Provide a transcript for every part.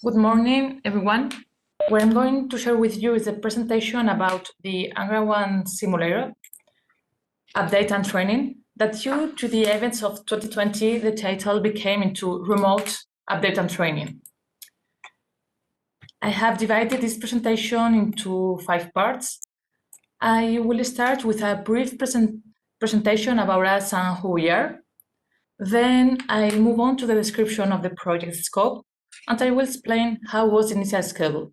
Good morning, everyone. What I'm going to share with you is a presentation about the Angra 1 simulator, update and training, that due to the events of 2020, the title became into remote update and training. I have divided this presentation into 5 parts. I will start with a brief presentation about us and who we are. Then I'll move on to the description of the project scope, and I will explain how was the initial schedule.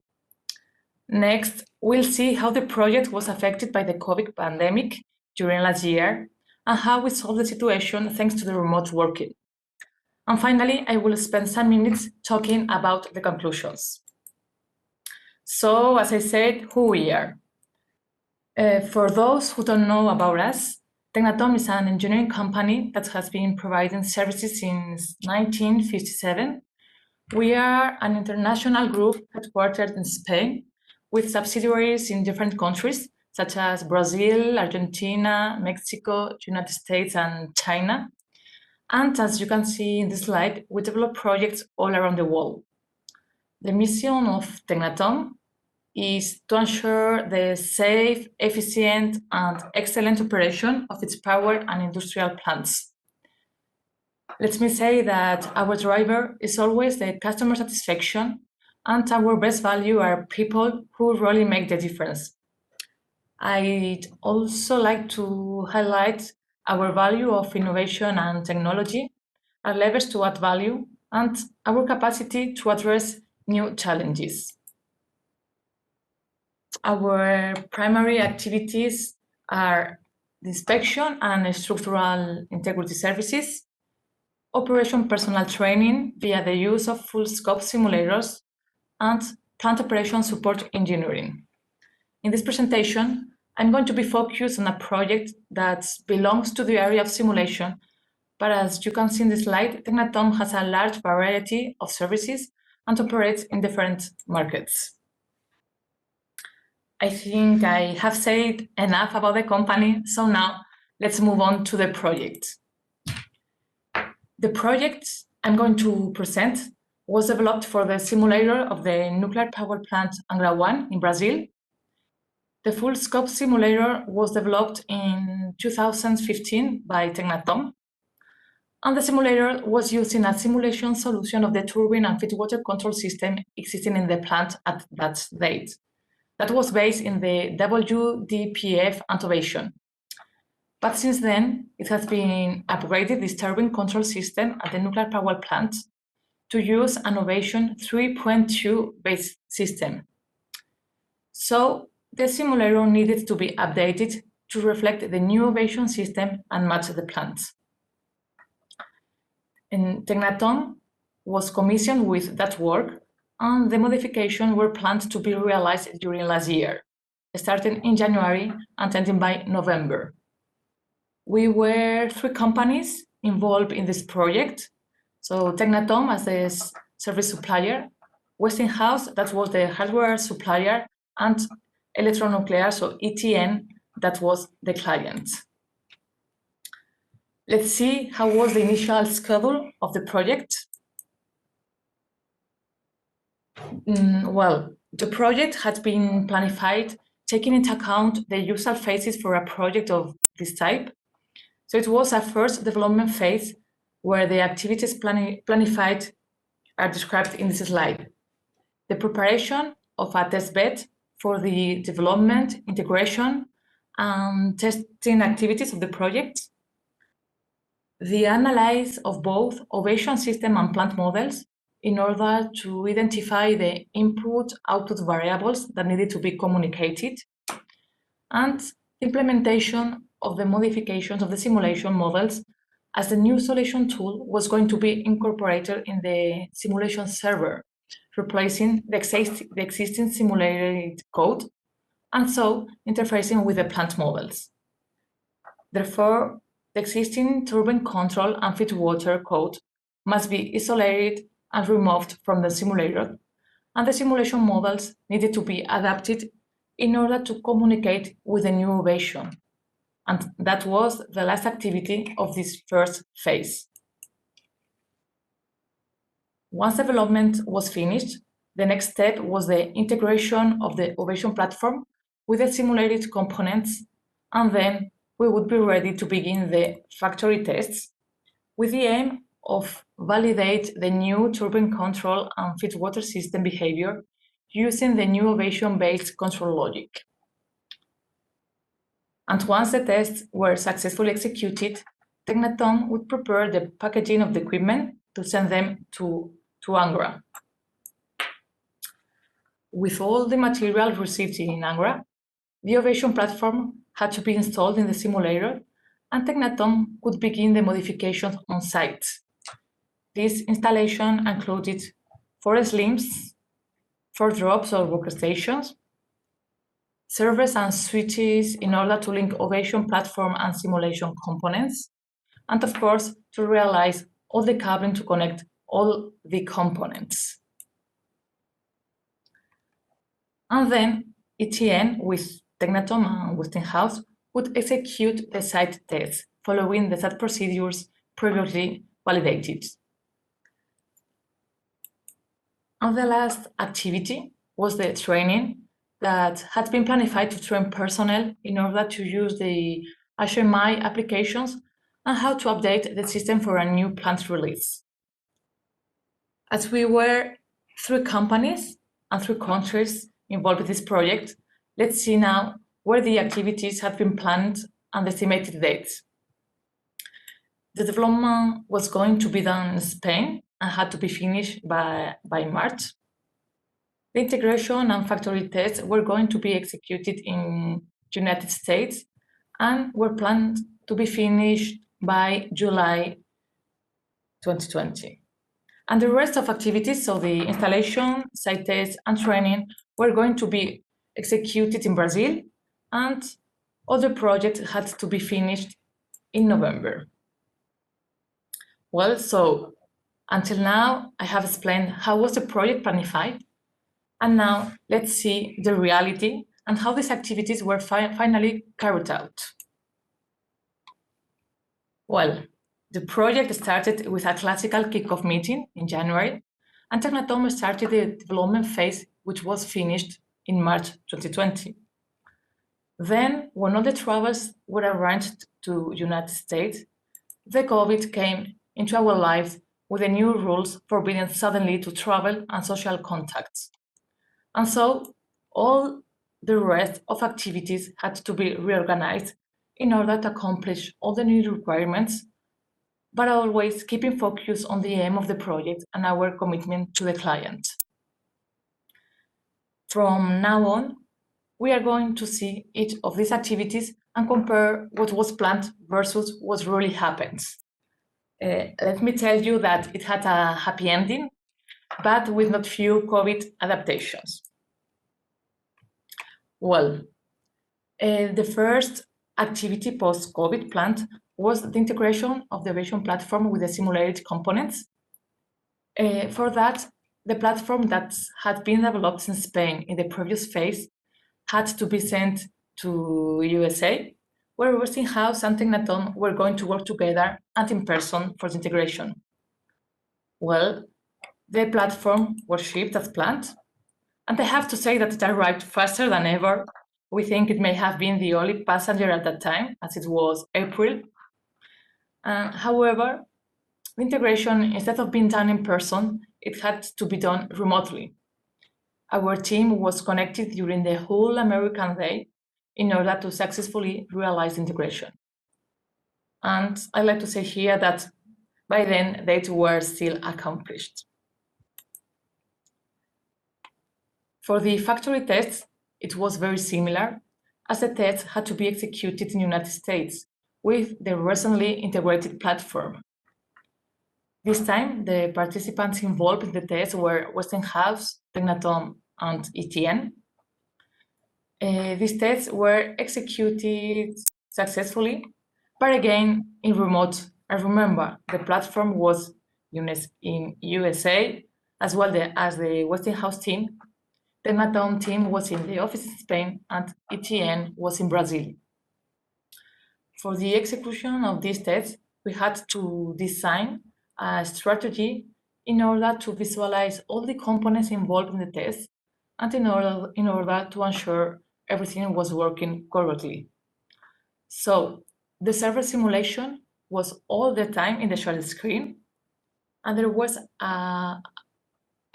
Next, we'll see how the project was affected by the COVID pandemic during last year and how we solved the situation thanks to the remote working. And finally, I will spend some minutes talking about the conclusions. So, as I said, who we are. For those who don't know about us, TECNATOM is an engineering company that has been providing services since 1957. We are an international group headquartered in Spain with subsidiaries in different countries such as Brazil, Argentina, Mexico, United States, and China. And as you can see in this slide, we develop projects all around the world. The mission of TECNATOM is to ensure the safe, efficient, and excellent operation of its power and industrial plants. Let me say that our driver is always the customer satisfaction, and our best value are people who really make the difference. I'd also like to highlight our value of innovation and technology, our levers to add value, and our capacity to address new challenges. Our primary activities are inspection and structural integrity services, operation personnel training via the use of full-scope simulators, and plant operation support engineering. In this presentation, I'm going to be focused on a project that belongs to the area of simulation, but as you can see in the slide, TECNATOM has a large variety of services and operates in different markets. I think I have said enough about the company, so now let's move on to the project. The project I'm going to present was developed for the simulator of the nuclear power plant Angra 1 in Brazil. The full scope simulator was developed in 2015 by TECNATOM, and the simulator was using a simulation solution of the turbine and feed water control system existing in the plant at that date. That was based in the WDPF automation. But since then, it has been upgraded, this turbine control system at the nuclear power plant, to use an Ovation 3.2 based system. So the simulator needed to be updated to reflect the new Ovation system and match the plant. And TECNATOM was commissioned with that work, and the modifications were planned to be realized during last year, starting in January and ending by November. We were 3 companies involved in this project. So TECNATOM as the service supplier, Westinghouse, that was the hardware supplier, and Electronuclear, so ETN, that was the client. Let's see how was the initial schedule of the project. Well, the project had been planified taking into account the usual phases for a project of this type. So it was a first development phase where the activities planified are described in this slide. The preparation of a test bed for the development, integration, and testing activities of the project. The analysis of both Ovation system and plant models in order to identify the input-output variables that needed to be communicated, and implementation of the modifications of the simulation models, as the new solution tool was going to be incorporated in the simulation server, replacing the existing simulated code, and so interfacing with the plant models. Therefore, the existing turbine control and feed water code must be isolated and removed from the simulator, and the simulation models needed to be adapted in order to communicate with the new ovation. And that was the last activity of this first phase. Once development was finished, the next step was the integration of the ovation platform with the simulated components, and then we would be ready to begin the factory tests with the aim of validate the new turbine control and feed water system behavior using the new ovation-based control logic. And once the tests were successfully executed, TECNATOM would prepare the packaging of the equipment to send them to Angra. With all the material received in Angra, the ovation platform had to be installed in the simulator, and TECNATOM could begin the modifications on site. This installation included 4 slims, 4 drops or workstations, servers and switches in order to link ovation platform and simulation components, and of course, to realize all the cabling to connect all the components. And then ETN with TECNATOM and Westinghouse would execute the site tests following the set procedures previously validated. And the last activity was the training that had been planned to train personnel in order to use the RHEINMETAll applications and how to update the system for a new plant release. As we were 3 companies and 3 countries involved in this project, let's see now where the activities have been planned and the estimated dates. The development was going to be done in Spain and had to be finished by March. The integration and factory tests were going to be executed in United States and were planned to be finished by July 2020. And the rest of activities, so the installation, site tests, and training, were going to be executed in Brazil, and other projects had to be finished in November. Well, so until now, I have explained how was the project planned, and now let's see the reality and how these activities were finally carried out. Well, the project started with a classical kickoff meeting in January, and TECNATOM started the development phase, which was finished in March 2020. Then, when all the travels were arranged to United States, the COVID came into our lives with the new rules forbidding suddenly to travel and social contacts. And so, all the rest of activities had to be reorganized in order to accomplish all the new requirements, but always keeping focus on the aim of the project and our commitment to the client. From now on, we are going to see each of these activities and compare what was planned versus what really happens. Let me tell you that it had a happy ending, but with not few COVID adaptations. Well, the first activity post-COVID planned was the integration of the ovation platform with the simulated components. For that, the platform that had been developed in Spain in the previous phase had to be sent to USA, where Westinghouse and TECNATOM were going to work together and in person for the integration. Well, the platform was shipped as planned, and I have to say that it arrived faster than ever. We think it may have been the only passenger at that time, as it was April. However, the integration, instead of being done in person, it had to be done remotely. Our team was connected during the whole American day in order to successfully realize integration. And I like to say here that by then, they were still accomplished. For the factory tests, it was very similar, as the tests had to be executed in the United States with the recently integrated platform. This time, the participants involved in the tests were Westinghouse, TECNATOM, and ETN. These tests were executed successfully, but again in remote. And remember, the platform was in USA, as well as the Westinghouse team. The TECNATOM team was in the office in Spain, and ETN was in Brazil. For the execution of these tests, we had to design a strategy in order to visualize all the components involved in the test and in order to ensure everything was working correctly. So the server simulation was all the time in the shared screen, and there was a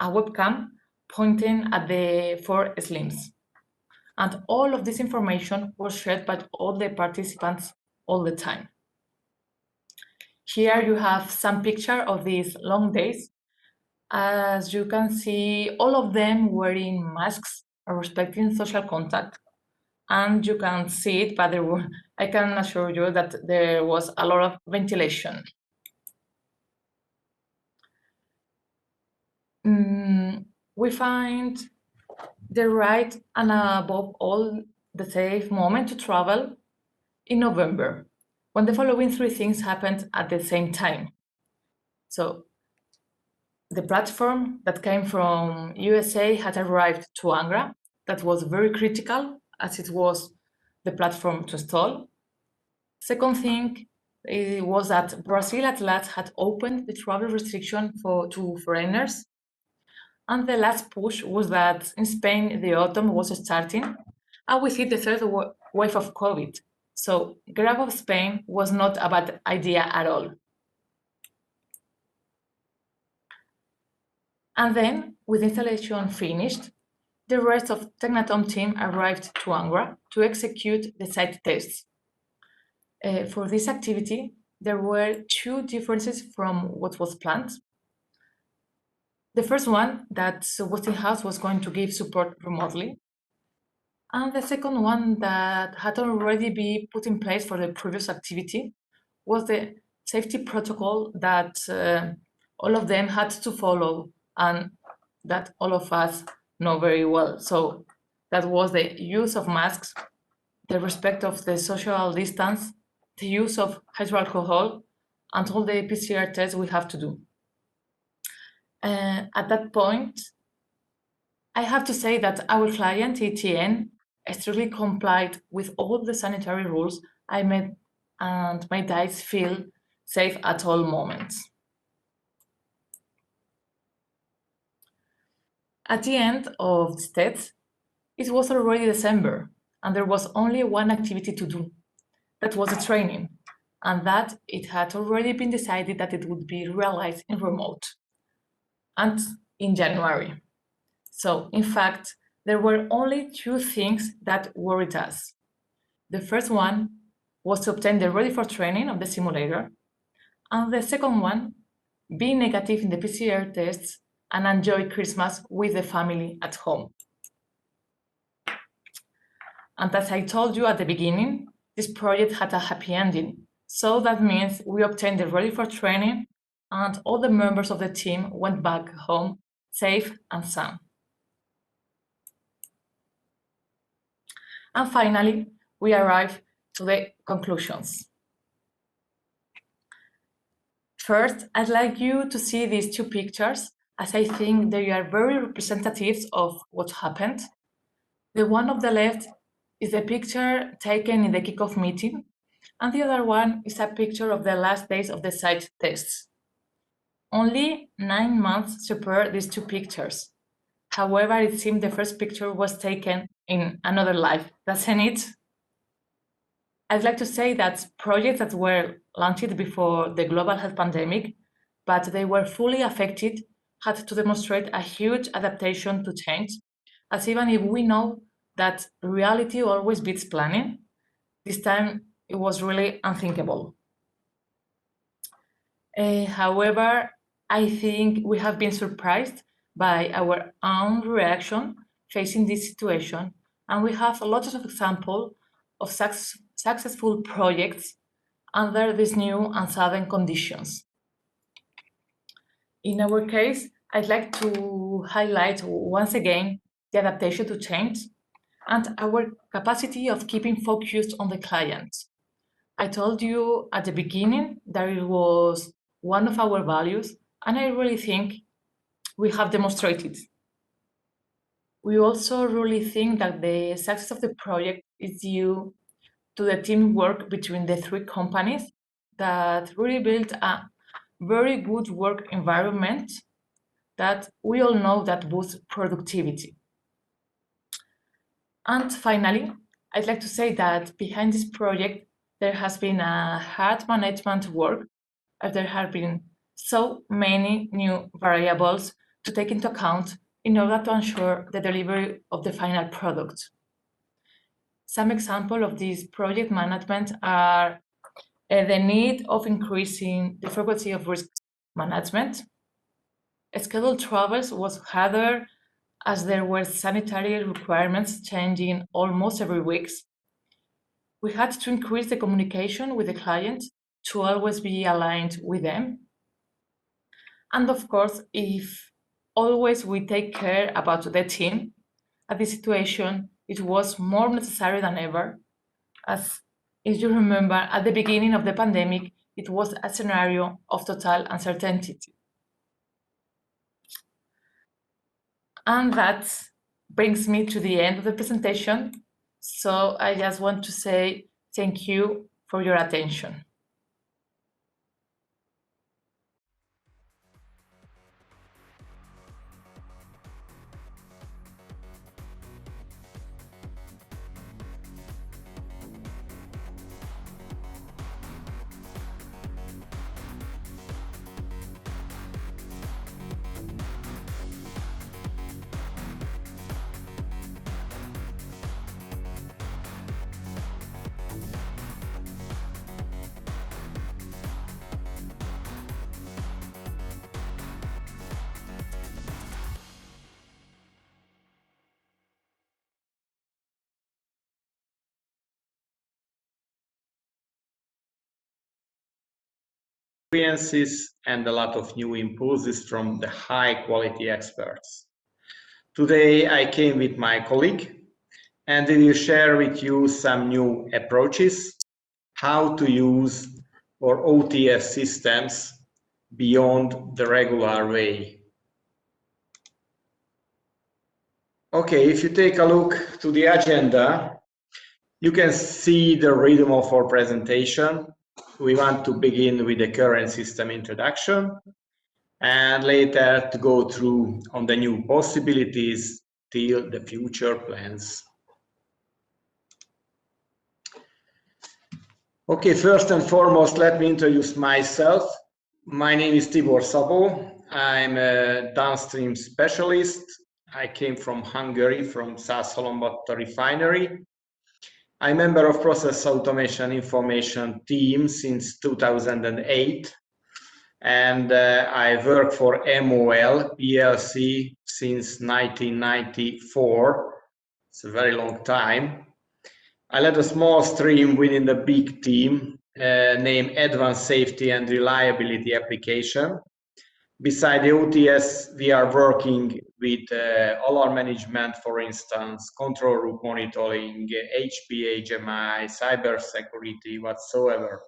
webcam pointing at the four slims. And all of this information was shared by all the participants all the time. Here you have some picture of these long days. As you can see, all of them wearing masks or respecting social contact. And you can see it, but I can assure you that there was a lot of ventilation. We find the right and above all the safe moment to travel in November, when the following three things happened at the same time. So the platform that came from USA had arrived to Angra. That was very critical, as it was the platform to install. Second thing was that Brazil at last had opened the travel restriction to foreigners. And the last push was that in Spain, the autumn was starting, and we hit the third wave of COVID. So grab of Spain was not a bad idea at all. And then, with installation finished, the rest of TECNATOM team arrived to Angra to execute the site tests. For this activity, there were two differences from what was planned. The first one, that Westinghouse was going to give support remotely. And the second one that had already been put in place for the previous activity was the safety protocol that all of them had to follow and that all of us know very well. So that was the use of masks, the respect of the social distance, the use of hydroalcohol, and all the PCR tests we have to do. At that point, I have to say that our client, ETN, strictly complied with all the sanitary rules I made and made us feel safe at all moments. At the end of the test, it was already December, and there was only one activity to do. That was the training, and that it had already been decided that it would be realized in remote, and in January. So, in fact, there were only two things that worried us. The first one was to obtain the ready for training of the simulator, and the second one, be negative in the PCR tests and enjoy Christmas with the family at home. And as I told you at the beginning, this project had a happy ending. So that means we obtained the ready for training and all the members of the team went back home safe and sound. And finally, we arrive to the conclusions. First, I'd like you to see these two pictures, as I think they are very representative of what happened. The one on the left is a picture taken in the kickoff meeting, and the other one is a picture of the last days of the site tests. Only 9 months separate these two pictures. However, it seemed the first picture was taken in another life, doesn't it? I'd like to say that projects that were launched before the global health pandemic, but they were fully affected, had to demonstrate a huge adaptation to change, as even if we know that reality always beats planning, this time it was really unthinkable. However, I think we have been surprised by our own reaction facing this situation, and we have a lot of examples of successful projects under these new and sudden conditions. In our case, I'd like to highlight once again the adaptation to change and our capacity of keeping focused on the client. I told you at the beginning that it was one of our values, and I really think we have demonstrated. We also really think that the success of the project is due to the teamwork between the three companies that really built a very good work environment that we all know that boosts productivity. And finally, I'd like to say that behind this project, there has been a hard management work, as there have been so many new variables to take into account in order to ensure the delivery of the final product. Some examples of this project management are the need of increasing the frequency of risk management. Scheduled travels was harder as there were sanitary requirements changing almost every week. We had to increase the communication with the client to always be aligned with them. And of course, if always we take care about the team, at this situation, it was more necessary than ever. As if you remember, at the beginning of the pandemic, it was a scenario of total uncertainty. And that brings me to the end of the presentation. So I just want to say thank you for your attention. Experiences and a lot of new impulses from the high quality experts. Today I came with my colleague and we will share with you some new approaches, how to use our OTS systems beyond the regular way. Okay, if you take a look to the agenda, you can see the rhythm of our presentation. We want to begin with the current system introduction and later to go through on the new possibilities till the future plans. Okay, first and foremost, let me introduce myself. My name is Tibor Szabó. I'm a downstream specialist. I came from Hungary, from Százhalombatta refinery. I'm member of Process Automation Information team since 2008, and I work for MOL PLC since 1994. It's a very long time. I led a small stream within the big team named Advanced Safety and Reliability Application. Beside the OTS, we are working with alarm management, for instance, control room monitoring, HP, HMI, cyber security, whatsoever.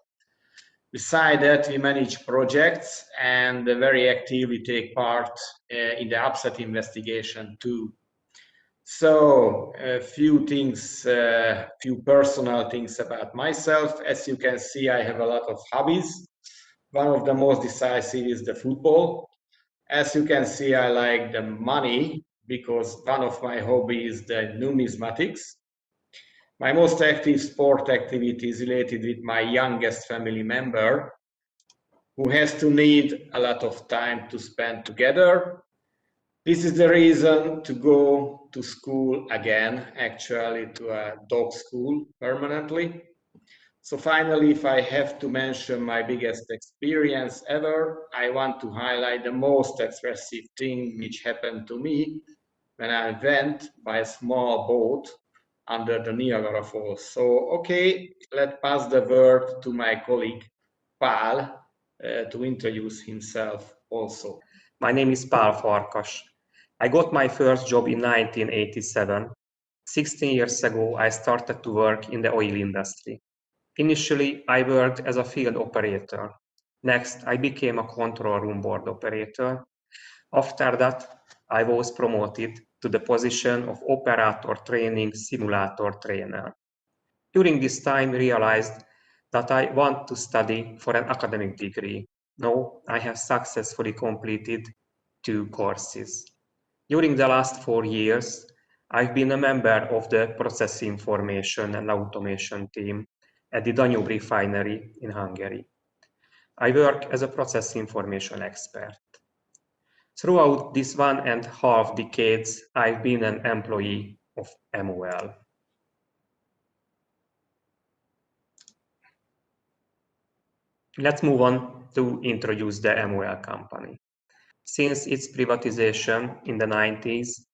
Beside that, we manage projects and very actively take part in the upset investigation too. So a few things, few personal things about myself. As you can see, I have a lot of hobbies. One of the most decisive is the football. As you can see, I like the money because one of my hobbies is the numismatics. My most active sport activity is related with my youngest family member, who has to need a lot of time to spend together. This is the reason to go to school again, actually to a dog school permanently. So finally, if I have to mention my biggest experience ever, I want to highlight the most expressive thing which happened to me when I went by a small boat under the Niagara Falls. So, okay, let's pass the word to my colleague, Pál, to introduce himself also. My name is Pál Farkas. I got my first job in 1987. 16 years ago, I started to work in the oil industry. Initially, I worked as a field operator. Next, I became a control room board operator. After that, I was promoted to the position of operator training simulator trainer. During this time, I realized that I want to study for an academic degree. Now, I have successfully completed 2 courses. During the last 4 years, I've been a member of the process information and automation team at the Danube refinery in Hungary. I work as a process information expert. Throughout this 1.5 decades, I've been an employee of MOL. Let's move on to introduce the MOL company. Since its privatization in the 90s,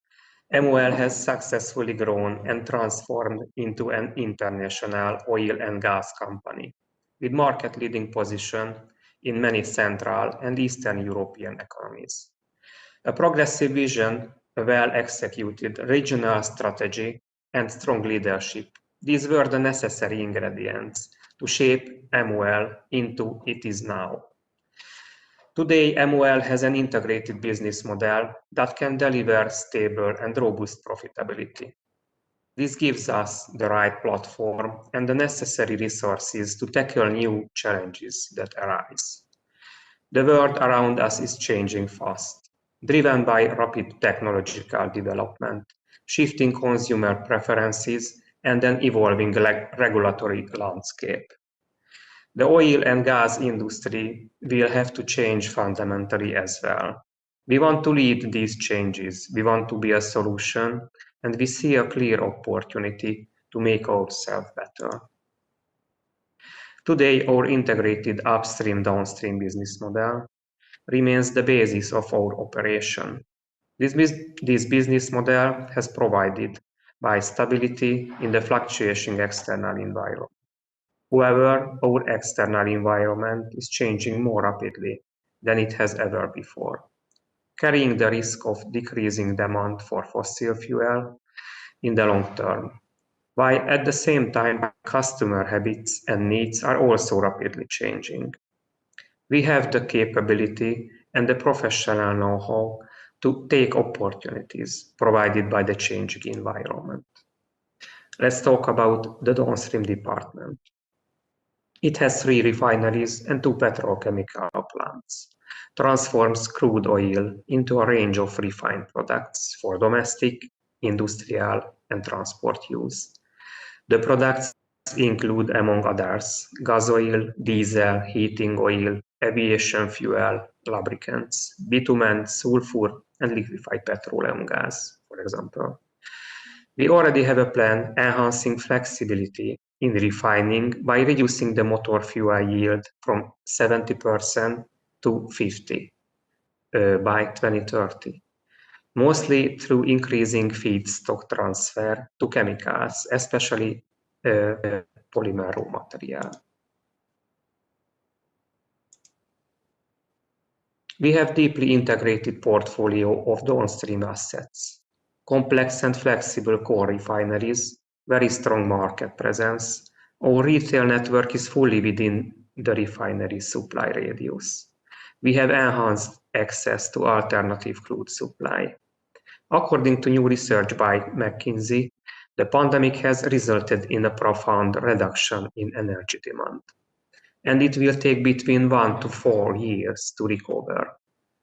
MOL has successfully grown and transformed into an international oil and gas company with market-leading position in many Central and Eastern European economies. A progressive vision, a well-executed regional strategy, and strong leadership. These were the necessary ingredients to shape MOL into it is now. Today, MOL has an integrated business model that can deliver stable and robust profitability. This gives us the right platform and the necessary resources to tackle new challenges that arise. The world around us is changing fast, driven by rapid technological development, shifting consumer preferences, and an evolving regulatory landscape. The oil and gas industry will have to change fundamentally as well. We want to lead these changes, we want to be a solution, and we see a clear opportunity to make ourselves better. Today, our integrated upstream-downstream business model remains the basis of our operation. This business model has provided by stability in the fluctuating external environment. However, our external environment is changing more rapidly than it has ever before, carrying the risk of decreasing demand for fossil fuel in the long term, while at the same time customer habits and needs are also rapidly changing. We have the capability and the professional know-how to take opportunities provided by the changing environment. Let's talk about the downstream department. It has 3 refineries and 2 petrochemical plants, transforms crude oil into a range of refined products for domestic, industrial, and transport use. The products include, among others, gas oil, diesel, heating oil, aviation fuel, lubricants, bitumen, sulfur, and liquefied petroleum gas, for example. We already have a plan enhancing flexibility in refining by reducing the motor fuel yield from 70% to 50% by 2030, mostly through increasing feedstock transfer to chemicals, especially polymer raw material. We have deeply integrated portfolio of downstream assets, complex and flexible core refineries, very strong market presence. Our retail network is fully within the refinery supply radius. We have enhanced access to alternative crude supply. According to new research by McKinsey, the pandemic has resulted in a profound reduction in energy demand, and it will take between 1 to 4 years to recover.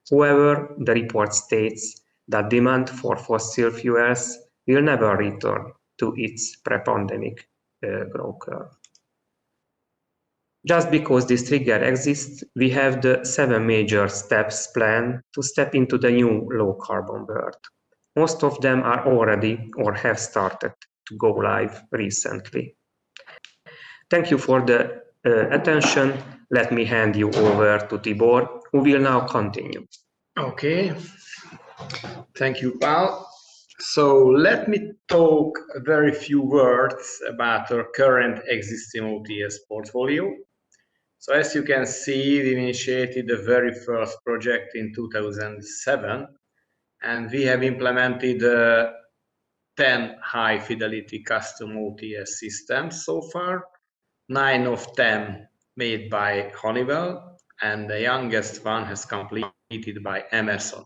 However, the report states that demand for fossil fuels will never return to its pre-pandemic growth curve. Just because this trigger exists, we have the 7 major steps planned to step into the new low-carbon world. Most of them are already or have started to go live recently. Thank you for the attention. Let me hand you over to Tibor, who will now continue. Okay. Thank you, Pál. So let me talk a very few words about our current existing OTS portfolio. So as you can see, we initiated the very first project in 2007, and we have implemented 10 high-fidelity custom OTS systems so far, 9 of them made by Honeywell, and the youngest one has completed by Emerson.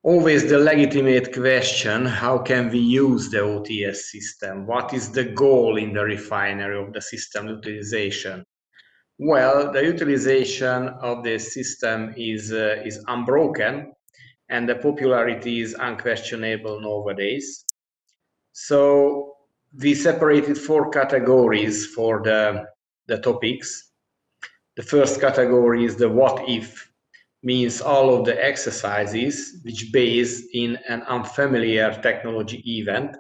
Always the legitimate question, how can we use the OTS system? What is the goal in the refinery of the system utilization? Well, the utilization of the system is unbroken, and the popularity is unquestionable nowadays. So we separated 4 categories for the topics. The first category is the what if, means all of the exercises which base in an unfamiliar technology event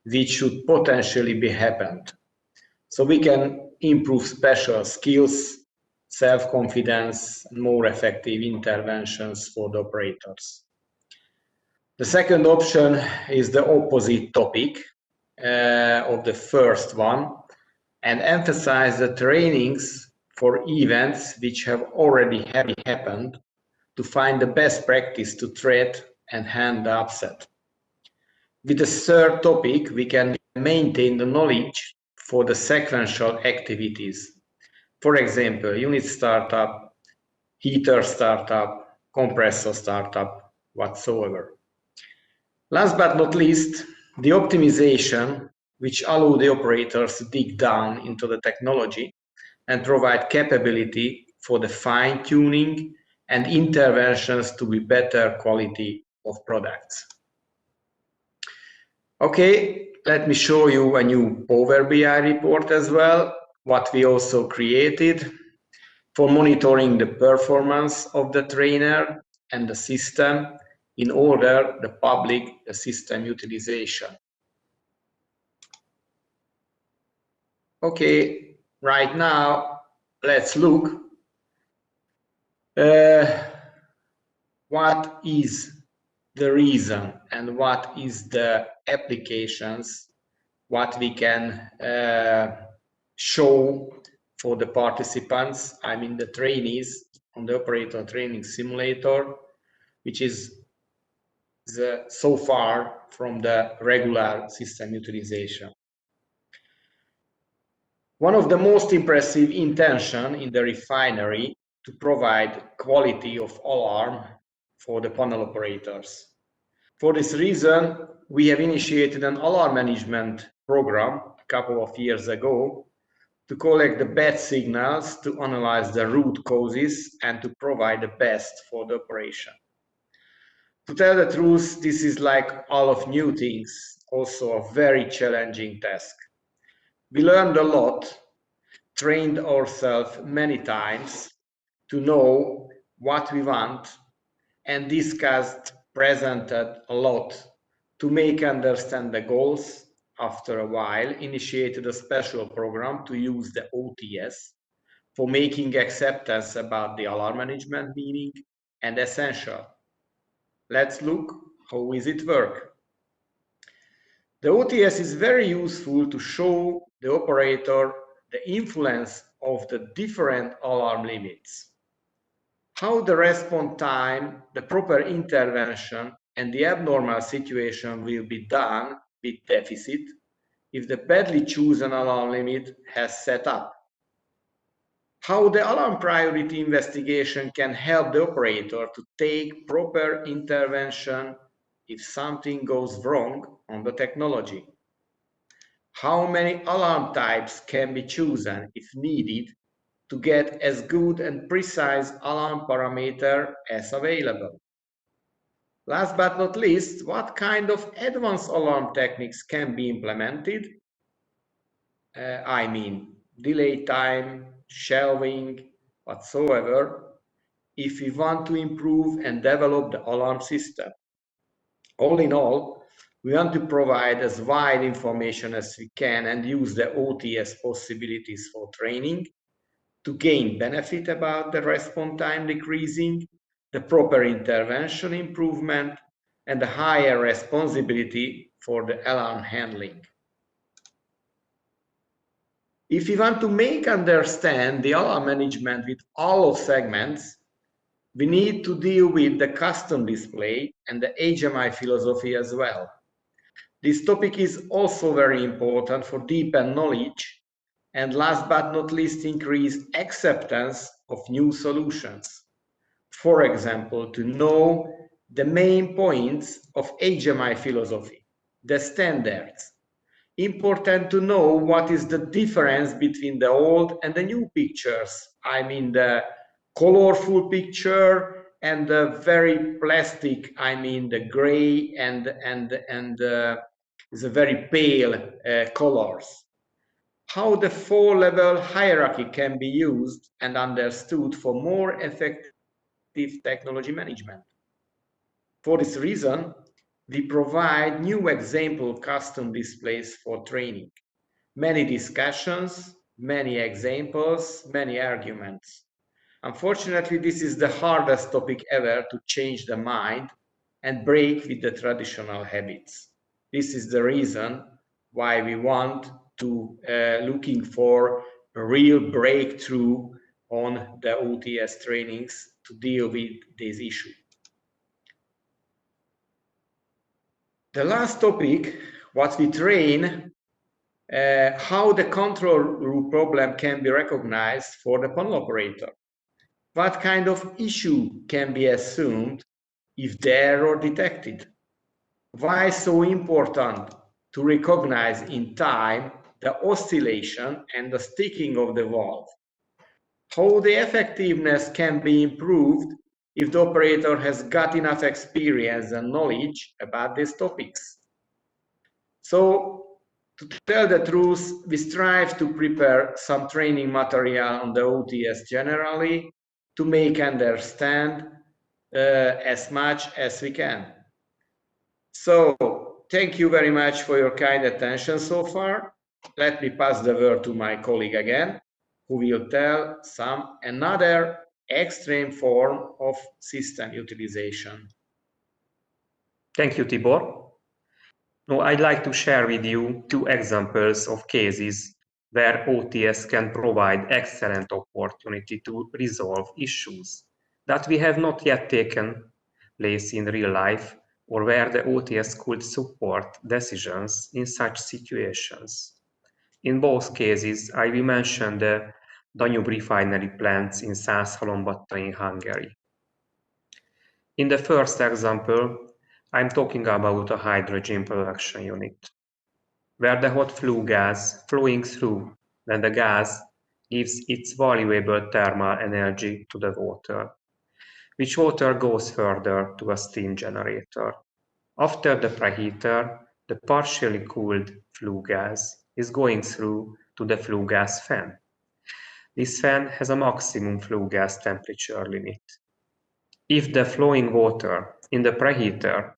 which should potentially be happened. So we can improve special skills, self-confidence, and more effective interventions for the operators. The second option is the opposite topic of the first one, and emphasize the trainings for events which have already happened to find the best practice to treat and handle the upset. With the third topic, we can maintain the knowledge for the sequential activities. For example, unit startup, heater startup, compressor startup, whatsoever. Last but not least, the optimization, which allow the operators to dig down into the technology and provide capability for the fine-tuning and interventions to be better quality of products. Okay, let me show you a new Power BI report as well, what we also created for monitoring the performance of the trainer and the system in order the public the system utilization. Okay, right now let's look what is the reason and what is the applications what we can show for the participants, I mean the trainees on the operator training simulator, which is so far from the regular system utilization. One of the most impressive intention in the refinery to provide quality of alarm for the panel operators. For this reason, we have initiated an alarm management program a couple of years ago to collect the bad signals, to analyze the root causes, and to provide the best for the operation. To tell the truth, this is like all of new things, also a very challenging task. We learned a lot, trained ourselves many times to know what we want, and discussed, presented a lot to make understand the goals. After a while, initiated a special program to use the OTS for making acceptance about the alarm management meaning and essential. Let's look how is it work. The OTS is very useful to show the operator the influence of the different alarm limits, how the response time, the proper intervention, and the abnormal situation will be done with deficit if the badly chosen alarm limit has set up. How the alarm priority investigation can help the operator to take proper intervention if something goes wrong on the technology. How many alarm types can be chosen if needed to get as good and precise alarm parameter as available. Last but not least, what kind of advanced alarm techniques can be implemented? I mean, delay time, shelving, whatsoever, if we want to improve and develop the alarm system. All in all, we want to provide as wide information as we can and use the OTS possibilities for training to gain benefit about the response time decreasing, the proper intervention improvement, and a higher responsibility for the alarm handling. If we want to make understand the alarm management with all of segments, we need to deal with the custom display and the HMI philosophy as well. This topic is also very important for deepen knowledge and last but not least increase acceptance of new solutions. For example, to know the main points of HMI philosophy, the standards. Important to know what is the difference between the old and the new pictures. I mean the colorful picture and the very plastic, I mean the gray and the very pale colors. How the four-level hierarchy can be used and understood for more effective technology management. For this reason, we provide new example custom displays for training. Many discussions, many examples, many arguments. Unfortunately, this is the hardest topic ever to change the mind and break with the traditional habits. This is the reason why we want to looking for a real breakthrough on the OTS trainings to deal with this issue. The last topic, what we train, how the control room problem can be recognized for the panel operator. What kind of issue can be assumed if the error detected? Why so important to recognize in time the oscillation and the sticking of the valve? How the effectiveness can be improved if the operator has got enough experience and knowledge about these topics. So, to tell the truth, we strive to prepare some training material on the OTS generally to make understand as much as we can. So, thank you very much for your kind attention so far. Let me pass the word to my colleague again, who will tell some another extreme form of system utilization. Thank you, Tibor. Now, I'd like to share with you two examples of cases where OTS can provide excellent opportunity to resolve issues that we have not yet taken place in real life, or where the OTS could support decisions in such situations. In both cases, I will mention the Danube refinery plants in Százhalombatta in Hungary. In the first example, I'm talking about a hydrogen production unit, where the hot flue gas flowing through when the gas gives its valuable thermal energy to the water, which water goes further to a steam generator. After the preheater, the partially cooled flue gas is going through to the flue gas fan. This fan has a maximum flue gas temperature limit. If the flowing water in the preheater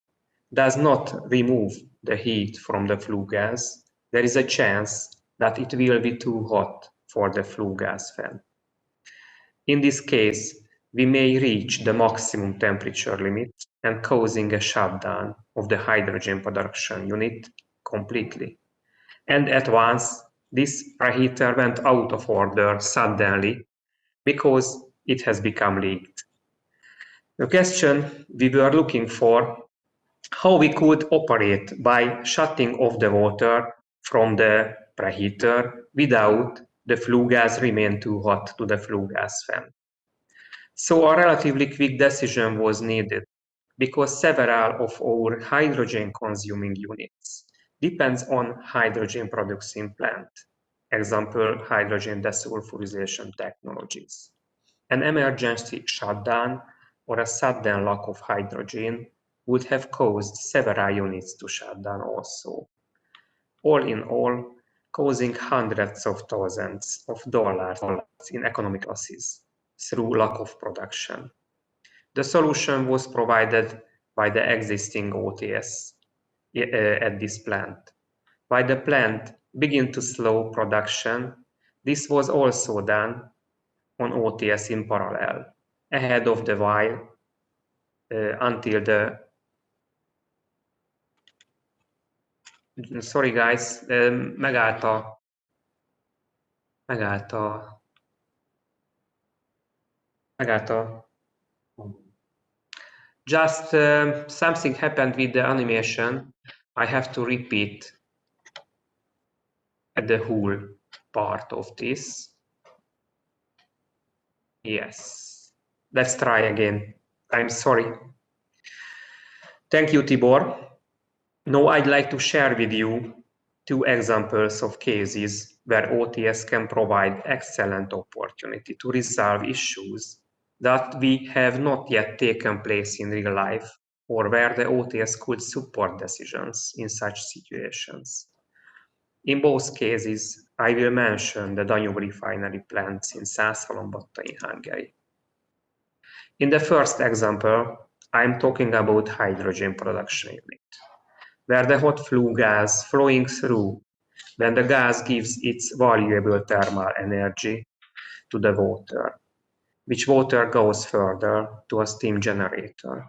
does not remove the heat from the flue gas, there is a chance that it will be too hot for the flue gas fan. In this case, we may reach the maximum temperature limit and causing a shutdown of the hydrogen production unit completely. And at once, this preheater went out of order suddenly because it has become leaked. The question we were looking for, how we could operate by shutting off the water from the preheater without the flue gas remain too hot to the flue gas fan. So a relatively quick decision was needed because several of our hydrogen consuming units depends on hydrogen producing plant, example hydrogen desulfurization technologies. An emergency shutdown or a sudden lack of hydrogen would have caused several units to shut down also. All in all, causing hundreds of thousands of dollars in economic losses through lack of production. The solution was provided by the existing OTS at this plant. While the plant began to slow production, this was also done on OTS in parallel, ahead of the while until the Sorry guys, megállt a... Just something happened with the animation. I have to repeat the whole part of this. Yes, let's try again. I'm sorry. Thank you, Tibor. Now I'd like to share with you 2 examples of cases where OTS can provide excellent opportunity to resolve issues that we have not yet taken place in real life, or where the OTS could support decisions in such situations. In both cases, I will mention the Danube refinery plants in Százhalombatta in Hungary. In the first example, I'm talking about hydrogen production unit, where the hot flue gas flowing through when the gas gives its valuable thermal energy to the water, which water goes further to a steam generator.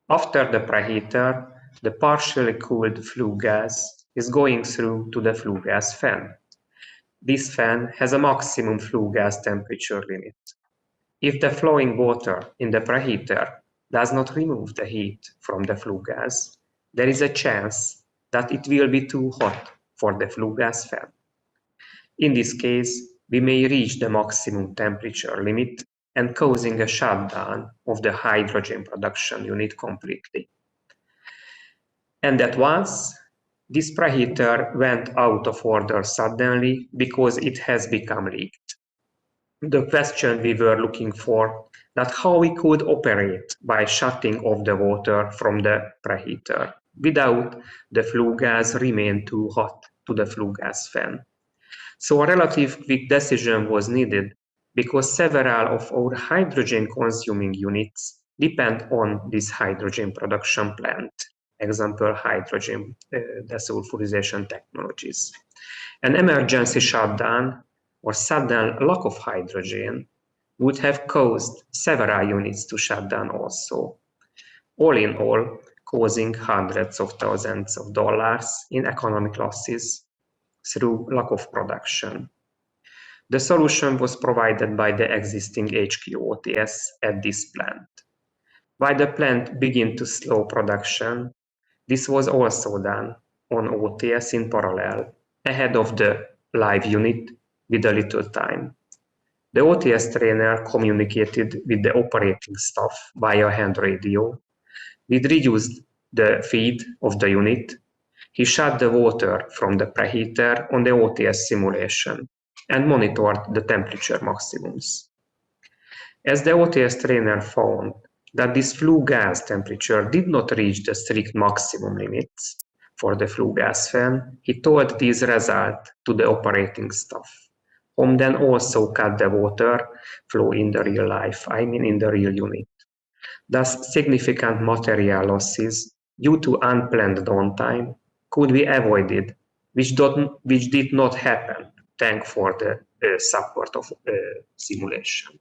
After the preheater, the partially cooled flue gas is going through to the flue gas fan. This fan has a maximum flue gas temperature limit. If the flowing water in the preheater does not remove the heat from the flue gas, there is a chance that it will be too hot for the flue gas fan. In this case, we may reach the maximum temperature limit and causing a shutdown of the hydrogen production unit completely. And at once, this preheater went out of order suddenly because it has become leaked. The question we were looking for, not how we could operate by shutting off the water from the preheater without the flue gas remain too hot to the flue gas fan. So a relative quick decision was needed because several of our hydrogen consuming units depend on this hydrogen production plant, example hydrogen desulfurization technologies. An emergency shutdown or sudden lack of hydrogen would have caused several units to shut down also, all in all causing hundreds of thousands of dollars in economic losses through lack of production. The solution was provided by the existing HQ OTS at this plant. While the plant began to slow production, this was also done on OTS in parallel, ahead of the live unit with a little time. The OTS trainer communicated with the operating staff via hand radio. We reduced the feed of the unit. He shut the water from the preheater on the OTS simulation and monitored the temperature maximums. As the OTS trainer found that this flue gas temperature did not reach the strict maximum limits for the flue gas fan, he told this result to the operating staff, whom then also cut the water flow in the real life, in the real unit. Thus, significant material losses due to unplanned downtime could be avoided, which did not happen, thanks for the support of simulation.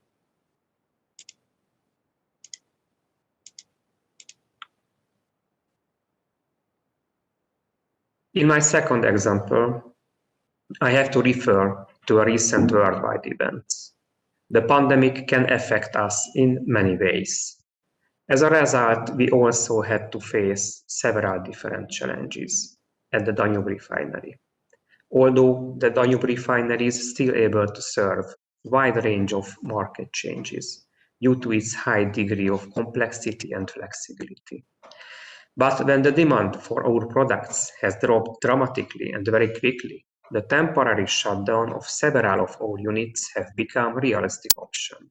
In my second example, I have to refer to a recent worldwide event. The pandemic can affect us in many ways. As a result, we also had to face several different challenges at the Danube refinery. Although the Danube refinery is still able to serve a wide range of market changes due to its high degree of complexity and flexibility. But when the demand for our products has dropped dramatically and very quickly, the temporary shutdown of several of our units have become a realistic option.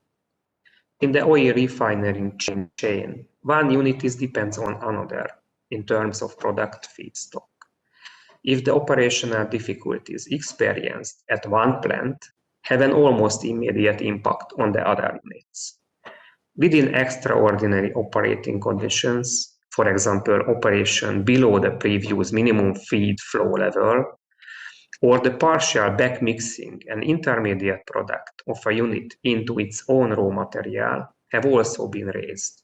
In the oil refinery chain, one unit depends on another in terms of product feedstock. If the operational difficulties experienced at one plant have an almost immediate impact on the other units. Within extraordinary operating conditions, for example, operation below the previous minimum feed flow level, or the partial backmixing an intermediate product of a unit into its own raw material have also been raised.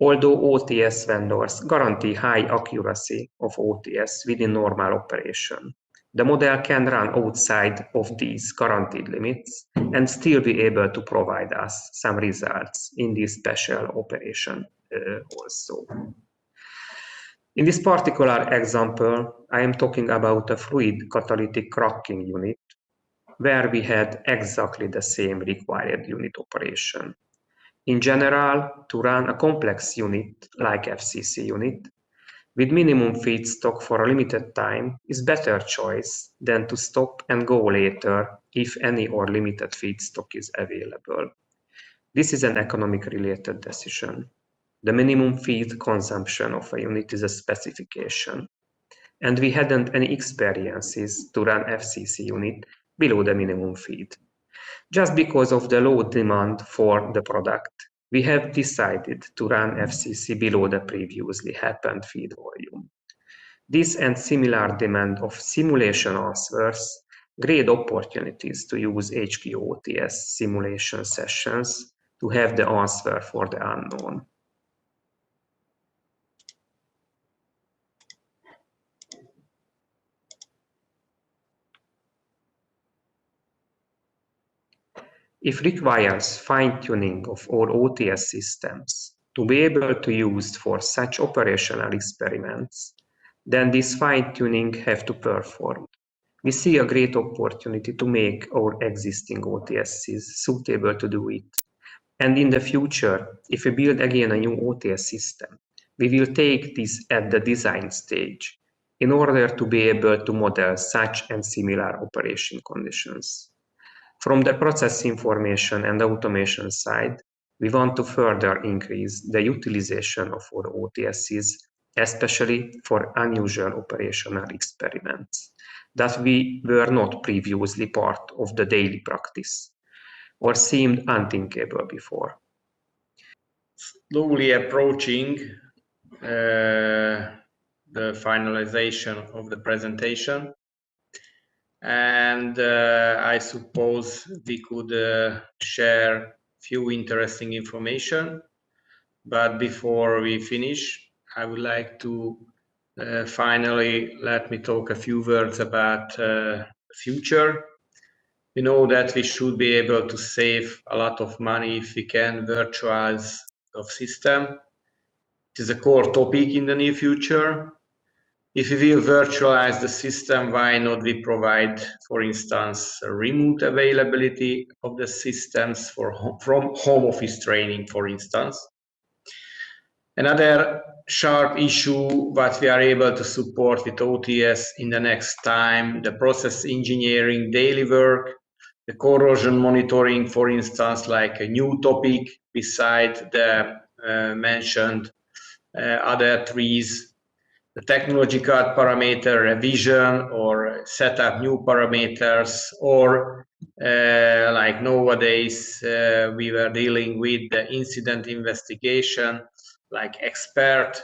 Although OTS vendors guarantee high accuracy of OTS within normal operation, the model can run outside of these guaranteed limits and still be able to provide us some results in this special operation also. In this particular example, I am talking about a fluid catalytic cracking unit where we had exactly the same required unit operation. In general, to run a complex unit like FCC unit with minimum feedstock for a limited time is better choice than to stop and go later if any or limited feedstock is available. This is an economic related decision. The minimum feed consumption of a unit is a specification, and we hadn't any experiences to run FCC unit below the minimum feed. Just because of the low demand for the product, we have decided to run FCC below the previously happened feed volume. This and similar demand of simulation answers great opportunities to use HQOTS simulation sessions to have the answer for the unknown. If requires fine-tuning of all OTS systems to be able to use for such operational experiments, then this fine-tuning have to perform. We see a great opportunity to make our existing OTSs suitable to do it. And in the future, if we build again a new OTS system, we will take this at the design stage in order to be able to model such and similar operation conditions. From the process information and automation side, we want to further increase the utilization of our OTSs, especially for unusual operational experiments that we were not previously part of the daily practice or seemed unthinkable before. Slowly approaching the finalization of the presentation. And I suppose we could share few interesting information. But before we finish, I would like to finally let me talk a few words about the future. We know that we should be able to save a lot of money if we can virtualize the system. It is a core topic in the near future. If we will virtualize the system, why not we provide, for instance, a remote availability of the systems from home office training, for instance. Another sharp issue that we are able to support with OTS in the next time, the process engineering daily work, the corrosion monitoring, for instance, like a new topic beside the mentioned other trees. The technological parameter revision or set up new parameters, or like nowadays we were dealing with the incident investigation, like expert,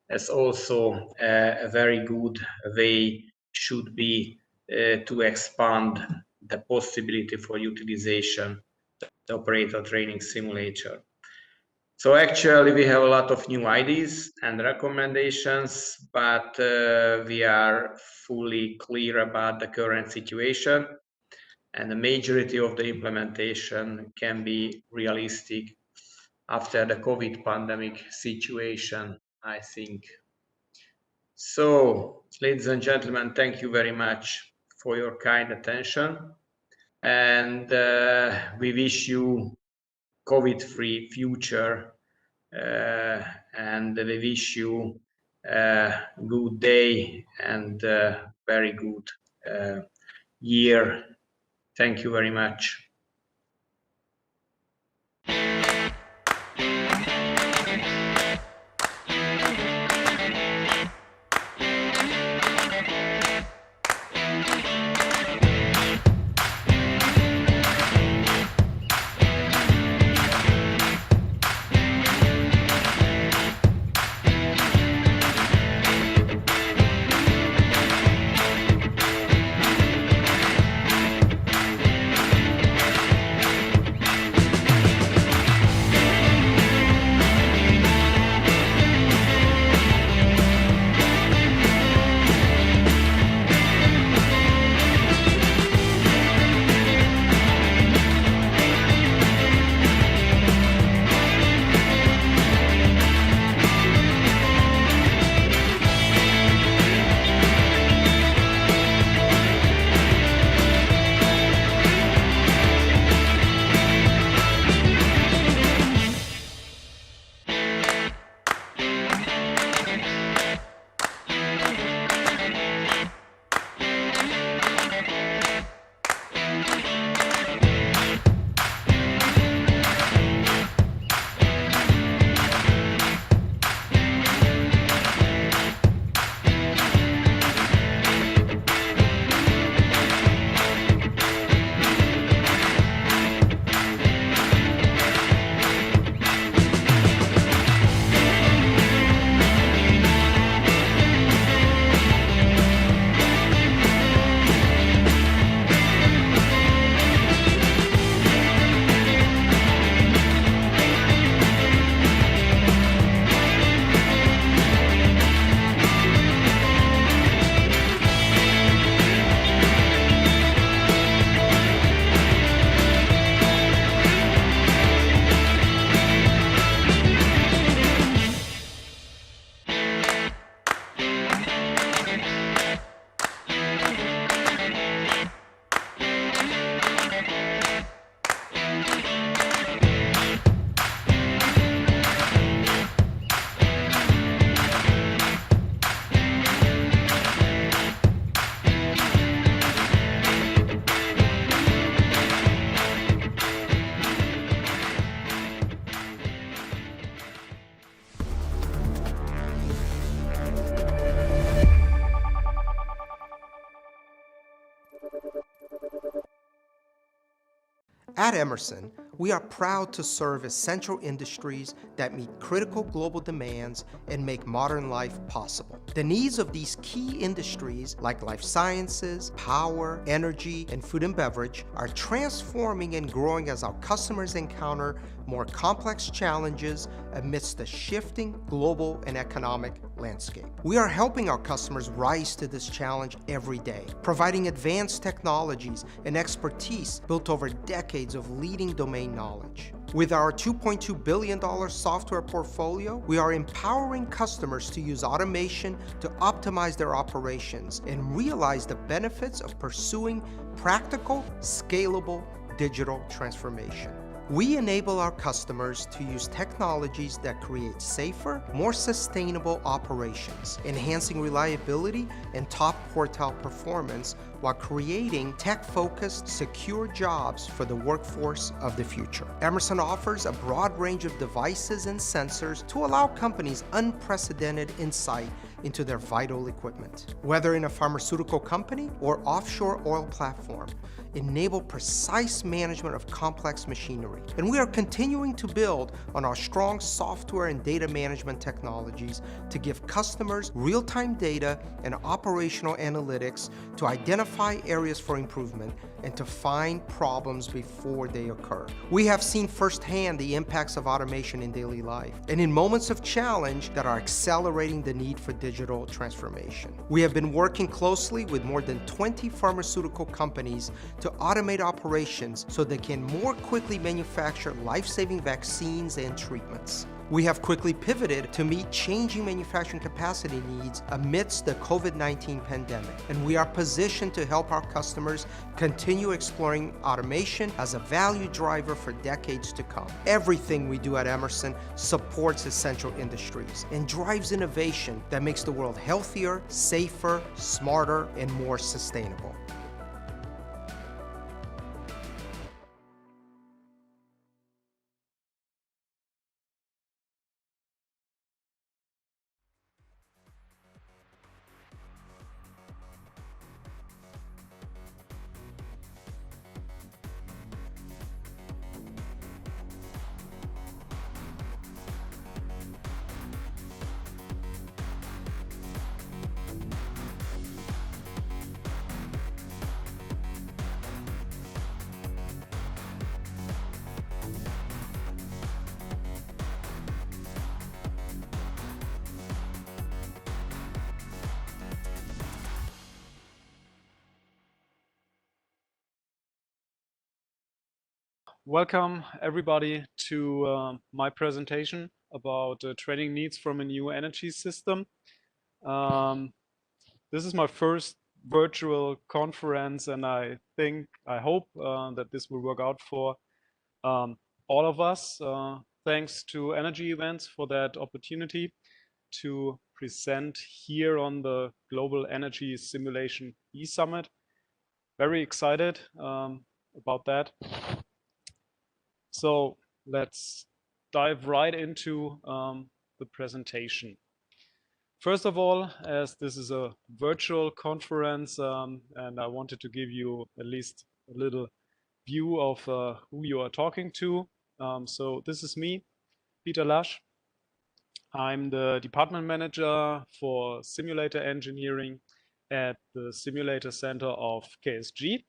as also a very good way should be to expand the possibility for utilization of the operator training simulator. So actually we have a lot of new ideas and recommendations, but we are fully clear about the current situation, and the majority of the implementation can be realistic after the COVID pandemic situation, I think. So, ladies and gentlemen, thank you very much for your kind attention, and we wish you COVID-free future, and we wish you a good day and very good year. Thank you very much. At Emerson, we are proud to serve essential industries that meet critical global demands and make modern life possible. The needs of these key industries, like life sciences, power, energy, and food and beverage, are transforming and growing as our customers encounter more complex challenges amidst the shifting global and economic landscape. We are helping our customers rise to this challenge every day, providing advanced technologies and expertise built over decades of leading domain knowledge. With our $2.2 billion software portfolio, we are empowering customers to use automation to optimize their operations and realize the benefits of pursuing practical, scalable digital transformation. We enable our customers to use technologies that create safer, more sustainable operations, enhancing reliability and top quartile performance while creating tech-focused, secure jobs for the workforce of the future. Emerson offers a broad range of devices and sensors to allow companies unprecedented insight into their vital equipment. Whether in a pharmaceutical company or offshore oil platform, enable precise management of complex machinery. And we are continuing to build on our strong software and data management technologies to give customers real-time data and operational analytics to identify areas for improvement and to find problems before they occur. We have seen firsthand the impacts of automation in daily life and in moments of challenge that are accelerating the need for digital transformation. We have been working closely with more than 20 pharmaceutical companies to automate operations so they can more quickly manufacture life-saving vaccines and treatments. We have quickly pivoted to meet changing manufacturing capacity needs amidst the COVID-19 pandemic, and we are positioned to help our customers continue exploring automation as a value driver for decades to come. Everything we do at Emerson supports essential industries and drives innovation that makes the world healthier, safer, smarter, and more sustainable. Welcome everybody to my presentation about training needs from a new energy system. This is my first virtual conference, and I hope that this will work out for all of us. Thanks to Energy Events for that opportunity to present here on the Global Energy Simulation E-Summit. Very excited about that. So let's dive right into the presentation. First of all, as this is a virtual conference, and I wanted to give you at least a little view of who you are talking to. So this is me, Peter Lasch. I'm the department manager for simulator engineering at the Simulator Center of KSG.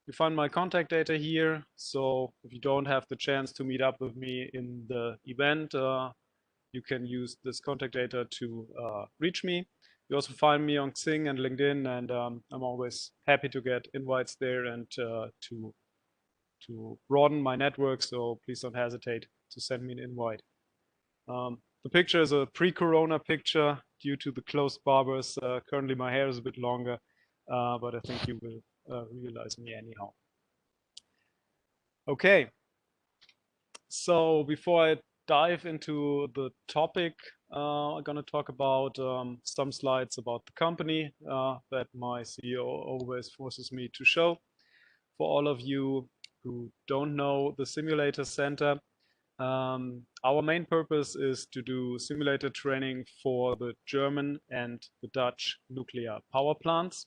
You find my contact data here, so if you don't have the chance to meet up with me in the event, you can use this contact data to reach me. You also find me on Xing and LinkedIn, and I'm always happy to get invites there and to broaden my network, so please don't hesitate to send me an invite. The picture is a pre-corona picture due to the closed barbers. Currently my hair is a bit longer, but I think you will realize me anyhow. Okay, so before I dive into the topic, I'm going to talk about some slides about the company that my CEO always forces me to show. For all of you who don't know the Simulator Center, our main purpose is to do simulator training for the German and the Dutch nuclear power plants.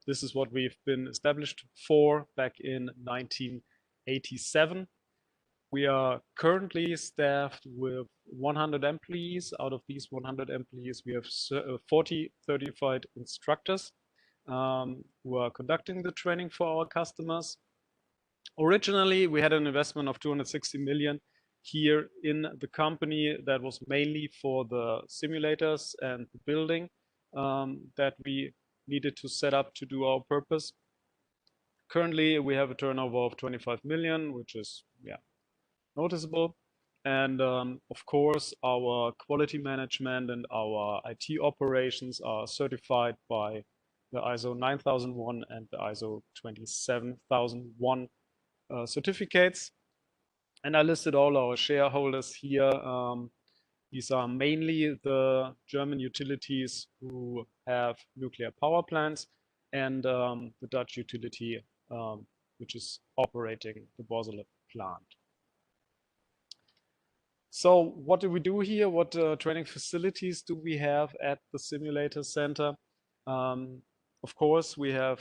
This is what we've been established for back in 1987. We are currently staffed with 100 employees. Out of these 100 employees, we have 40 certified instructors who are conducting the training for our customers. Originally, we had an investment of 260 million here in the company that was mainly for the simulators and the building that we needed to set up to do our purpose. Currently, we have a turnover of 25 million, which is noticeable. And of course, our quality management and our IT operations are certified by the ISO 9001 and the ISO 27001 certificates. And I listed all our shareholders here. These are mainly the German utilities who have nuclear power plants and the Dutch utility, which is operating the Borsele plant. So what do we do here? What training facilities do we have at the simulator center? Of course, we have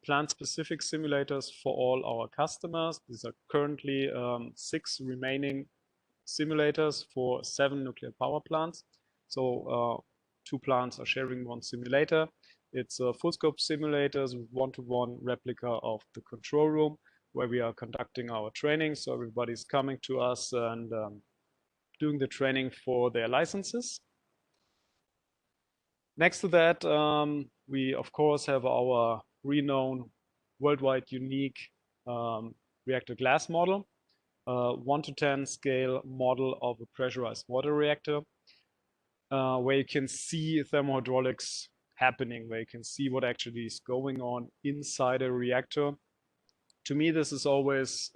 plant-specific simulators for all our customers. These are currently 6 remaining simulators for 7 nuclear power plants. So 2 plants are sharing 1 simulator. It's full scope simulators with one-to-one replica of the control room where we are conducting our training. So everybody's coming to us and doing the training for their licenses. Next to that, we of course have our renowned, worldwide unique reactor glass model, 1:10 scale model of a pressurized water reactor, where you can see thermohydraulics happening, where you can see what actually is going on inside a reactor. To me, this is always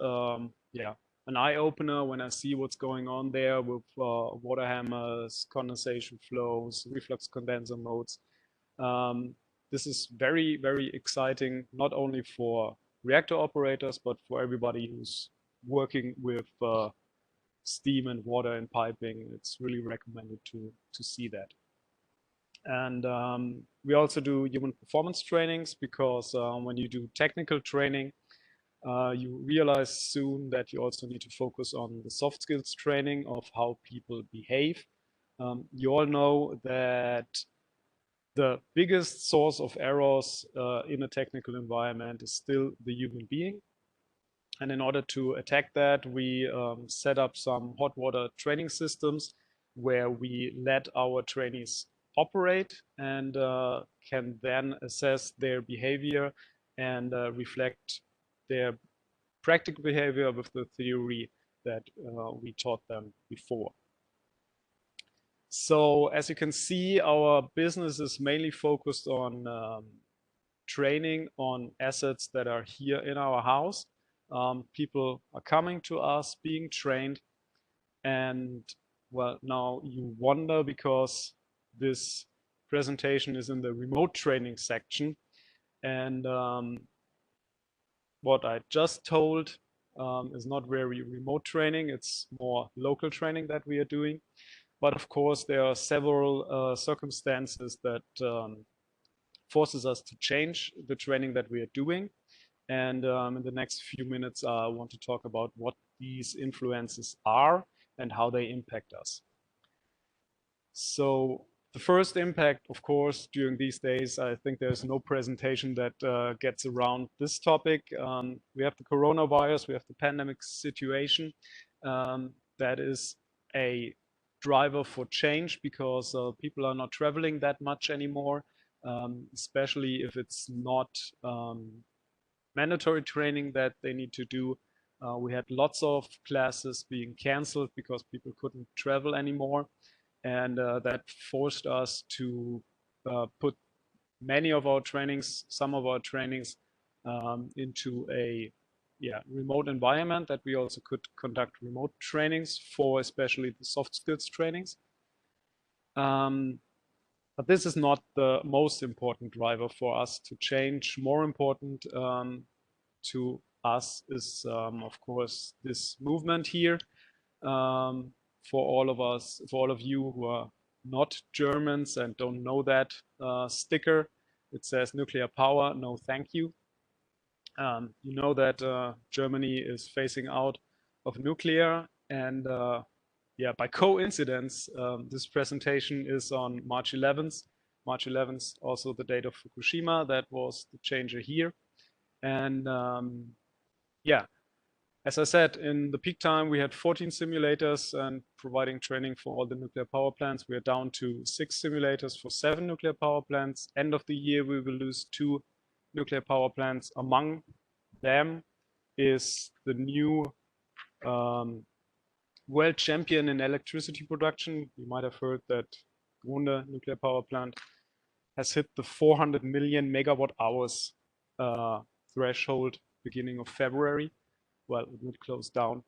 an eye-opener when I see what's going on there with water hammers, condensation flows, reflux condenser modes. This is very, very exciting, not only for reactor operators, but for everybody who's working with steam and water and piping. It's really recommended to see that. And we also do human performance trainings because when you do technical training, you realize soon that you also need to focus on the soft skills training of how people behave. You all know that the biggest source of errors in a technical environment is still the human being. And in order to attack that, we set up some hot water training systems where we let our trainees operate and can then assess their behavior and reflect their practical behavior with the theory that we taught them before. So as you can see, our business is mainly focused on training on assets that are here in our house. People are coming to us, being trained, and well, now you wonder because this presentation is in the remote training section, and what I just told is not very remote training, it's more local training that we are doing. But of course, there are several circumstances that forces us to change the training that we are doing. And in the next few minutes, I want to talk about what these influences are and how they impact us. So the first impact, of course, during these days, I think there's no presentation that gets around this topic. We have the coronavirus, we have the pandemic situation. That is a driver for change because people are not traveling that much anymore, especially if it's not mandatory training that they need to do. We had lots of classes being canceled because people couldn't travel anymore. And that forced us to put many of our trainings, some of our trainings into a remote environment that we also could conduct remote trainings for, especially the soft skills trainings. But this is not the most important driver for us to change. More important to us is, of course, this movement here. For all of us, for all of you who are not Germans and don't know that sticker, it says nuclear power, no thank you. You know that Germany is phasing out of nuclear, and yeah, by coincidence, this presentation is on March 11th. March 11th, also the date of Fukushima. That was the changer here. And yeah, as I said, in the peak time, we had 14 simulators and providing training for all the nuclear power plants. We are down to 6 simulators for 7 nuclear power plants. End of the year, we will lose 2 nuclear power plants. Among them is the new world champion in electricity production. You might have heard that Grunde nuclear power plant has hit the 400 million megawatt hours threshold beginning of February. Well, it would close down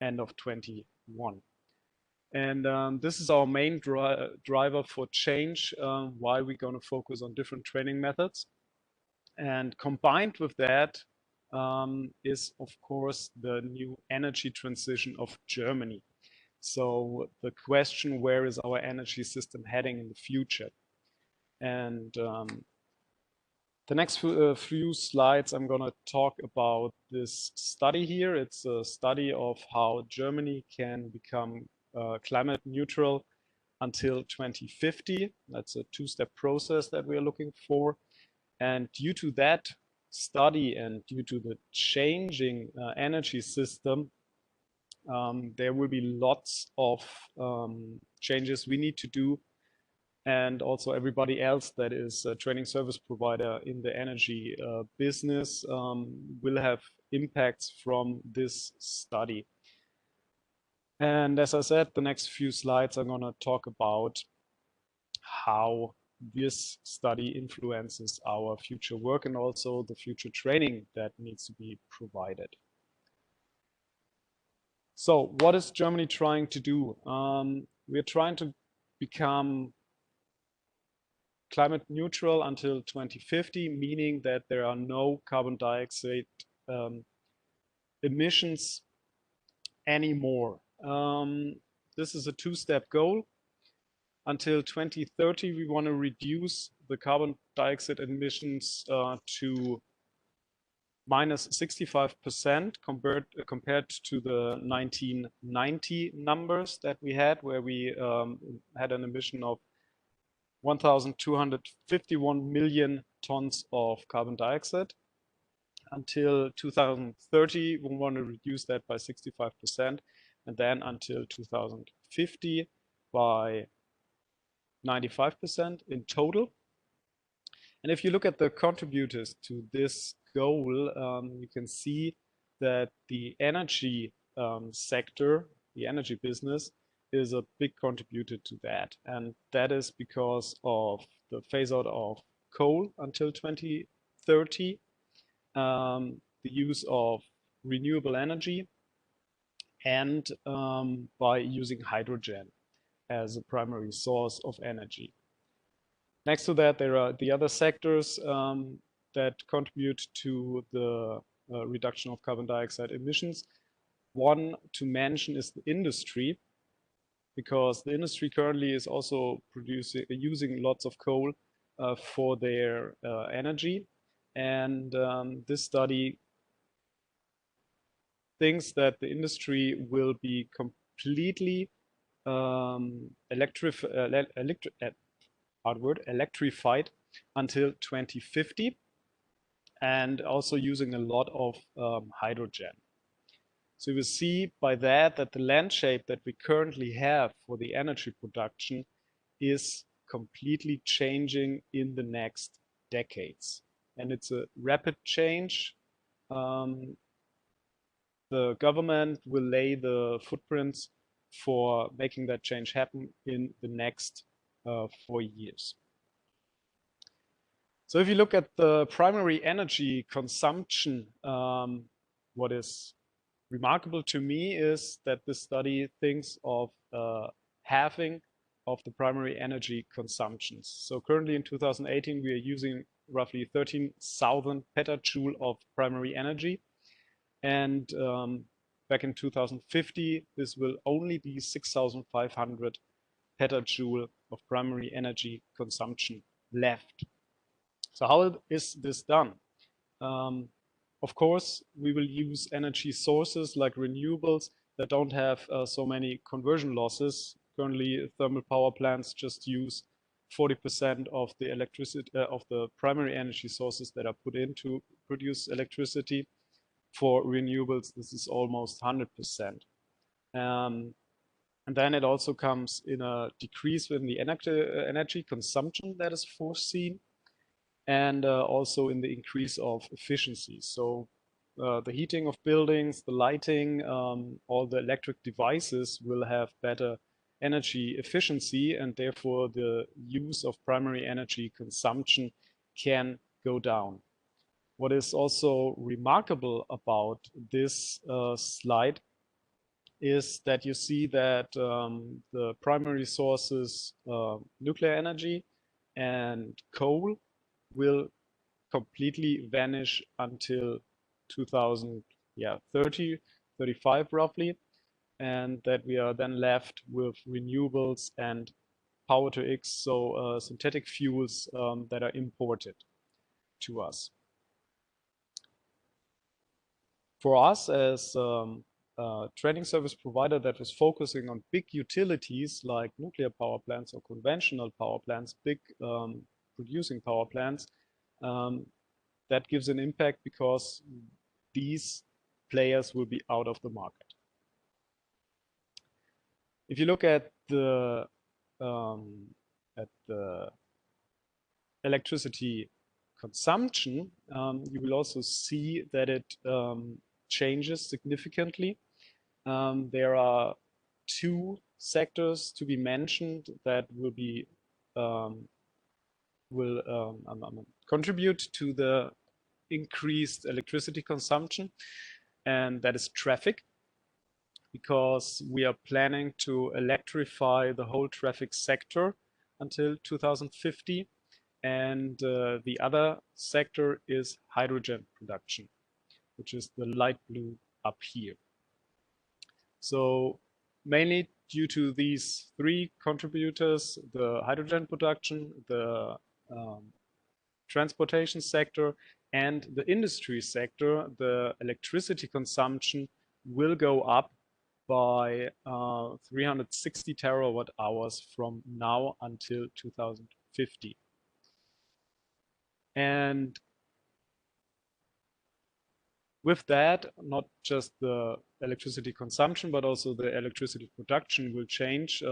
end of 21. And this is our main driver for change, why we're going to focus on different training methods. And combined with that is, of course, the new energy transition of Germany. So the question, where is our energy system heading in the future? And the next few slides, I'm going to talk about this study here. It's a study of how Germany can become climate neutral until 2050. That's a 2-step process that we are looking for. And due to that study and due to the changing energy system, there will be lots of changes we need to do. And also everybody else that is a training service provider in the energy business will have impacts from this study. And as I said, the next few slides are going to talk about how this study influences our future work and also the future training that needs to be provided. So what is Germany trying to do? We're trying to become climate neutral until 2050, meaning that there are no carbon dioxide emissions anymore. This is a 2-step goal. Until 2030, we want to reduce the carbon dioxide emissions to minus 65% compared to the 1990 numbers that we had, where we had an emission of 1,251 million tons of carbon dioxide. Until 2030, we want to reduce that by 65%, and then until 2050 by 95% in total. And if you look at the contributors to this goal, you can see that the energy sector, the energy business, is a big contributor to that. And that is because of the phase out of coal until 2030, the use of renewable energy, and by using hydrogen as a primary source of energy. Next to that, there are the other sectors that contribute to the reduction of carbon dioxide emissions. One to mention is the industry, because the industry currently is also using lots of coal for their energy. And this study thinks that the industry will be completely electrified until 2050, and also using a lot of hydrogen. So you will see by that the landscape that we currently have for the energy production is completely changing in the next decades. And it's a rapid change. The government will lay the footprints for making that change happen in the next 4 years. So if you look at the primary energy consumption, what is remarkable to me is that this study thinks of halving of the primary energy consumptions. So currently in 2018, we are using roughly 13,000 petajoule of primary energy. And back in 2050, this will only be 6,500 petajoule of primary energy consumption left. So how is this done? Of course, we will use energy sources like renewables that don't have so many conversion losses. Currently, thermal power plants just use 40% of the electricity of the primary energy sources that are put in to produce electricity. For renewables, this is almost 100%. And then it also comes in a decrease in the energy consumption that is foreseen, and also in the increase of efficiency. So the heating of buildings, the lighting, all the electric devices will have better energy efficiency, and therefore the use of primary energy consumption can go down. What is also remarkable about this slide is that you see that the primary sources, nuclear energy and coal, will completely vanish until 2030, 35 roughly, and that we are then left with renewables and power to X, so synthetic fuels that are imported to us. For us as a training service provider that is focusing on big utilities like nuclear power plants or conventional power plants, big producing power plants, that gives an impact because these players will be out of the market. If you look at the electricity consumption, you will also see that it changes significantly. There are two sectors to be mentioned that will be contribute to the increased electricity consumption, and that is traffic, because we are planning to electrify the whole traffic sector until 2050. And the other sector is hydrogen production, which is the light blue up here. So mainly due to these three contributors, the hydrogen production, the transportation sector, and the industry sector, the electricity consumption will go up by 360 terawatt hours from now until 2050. And with that, not just the electricity consumption, but also the electricity production will change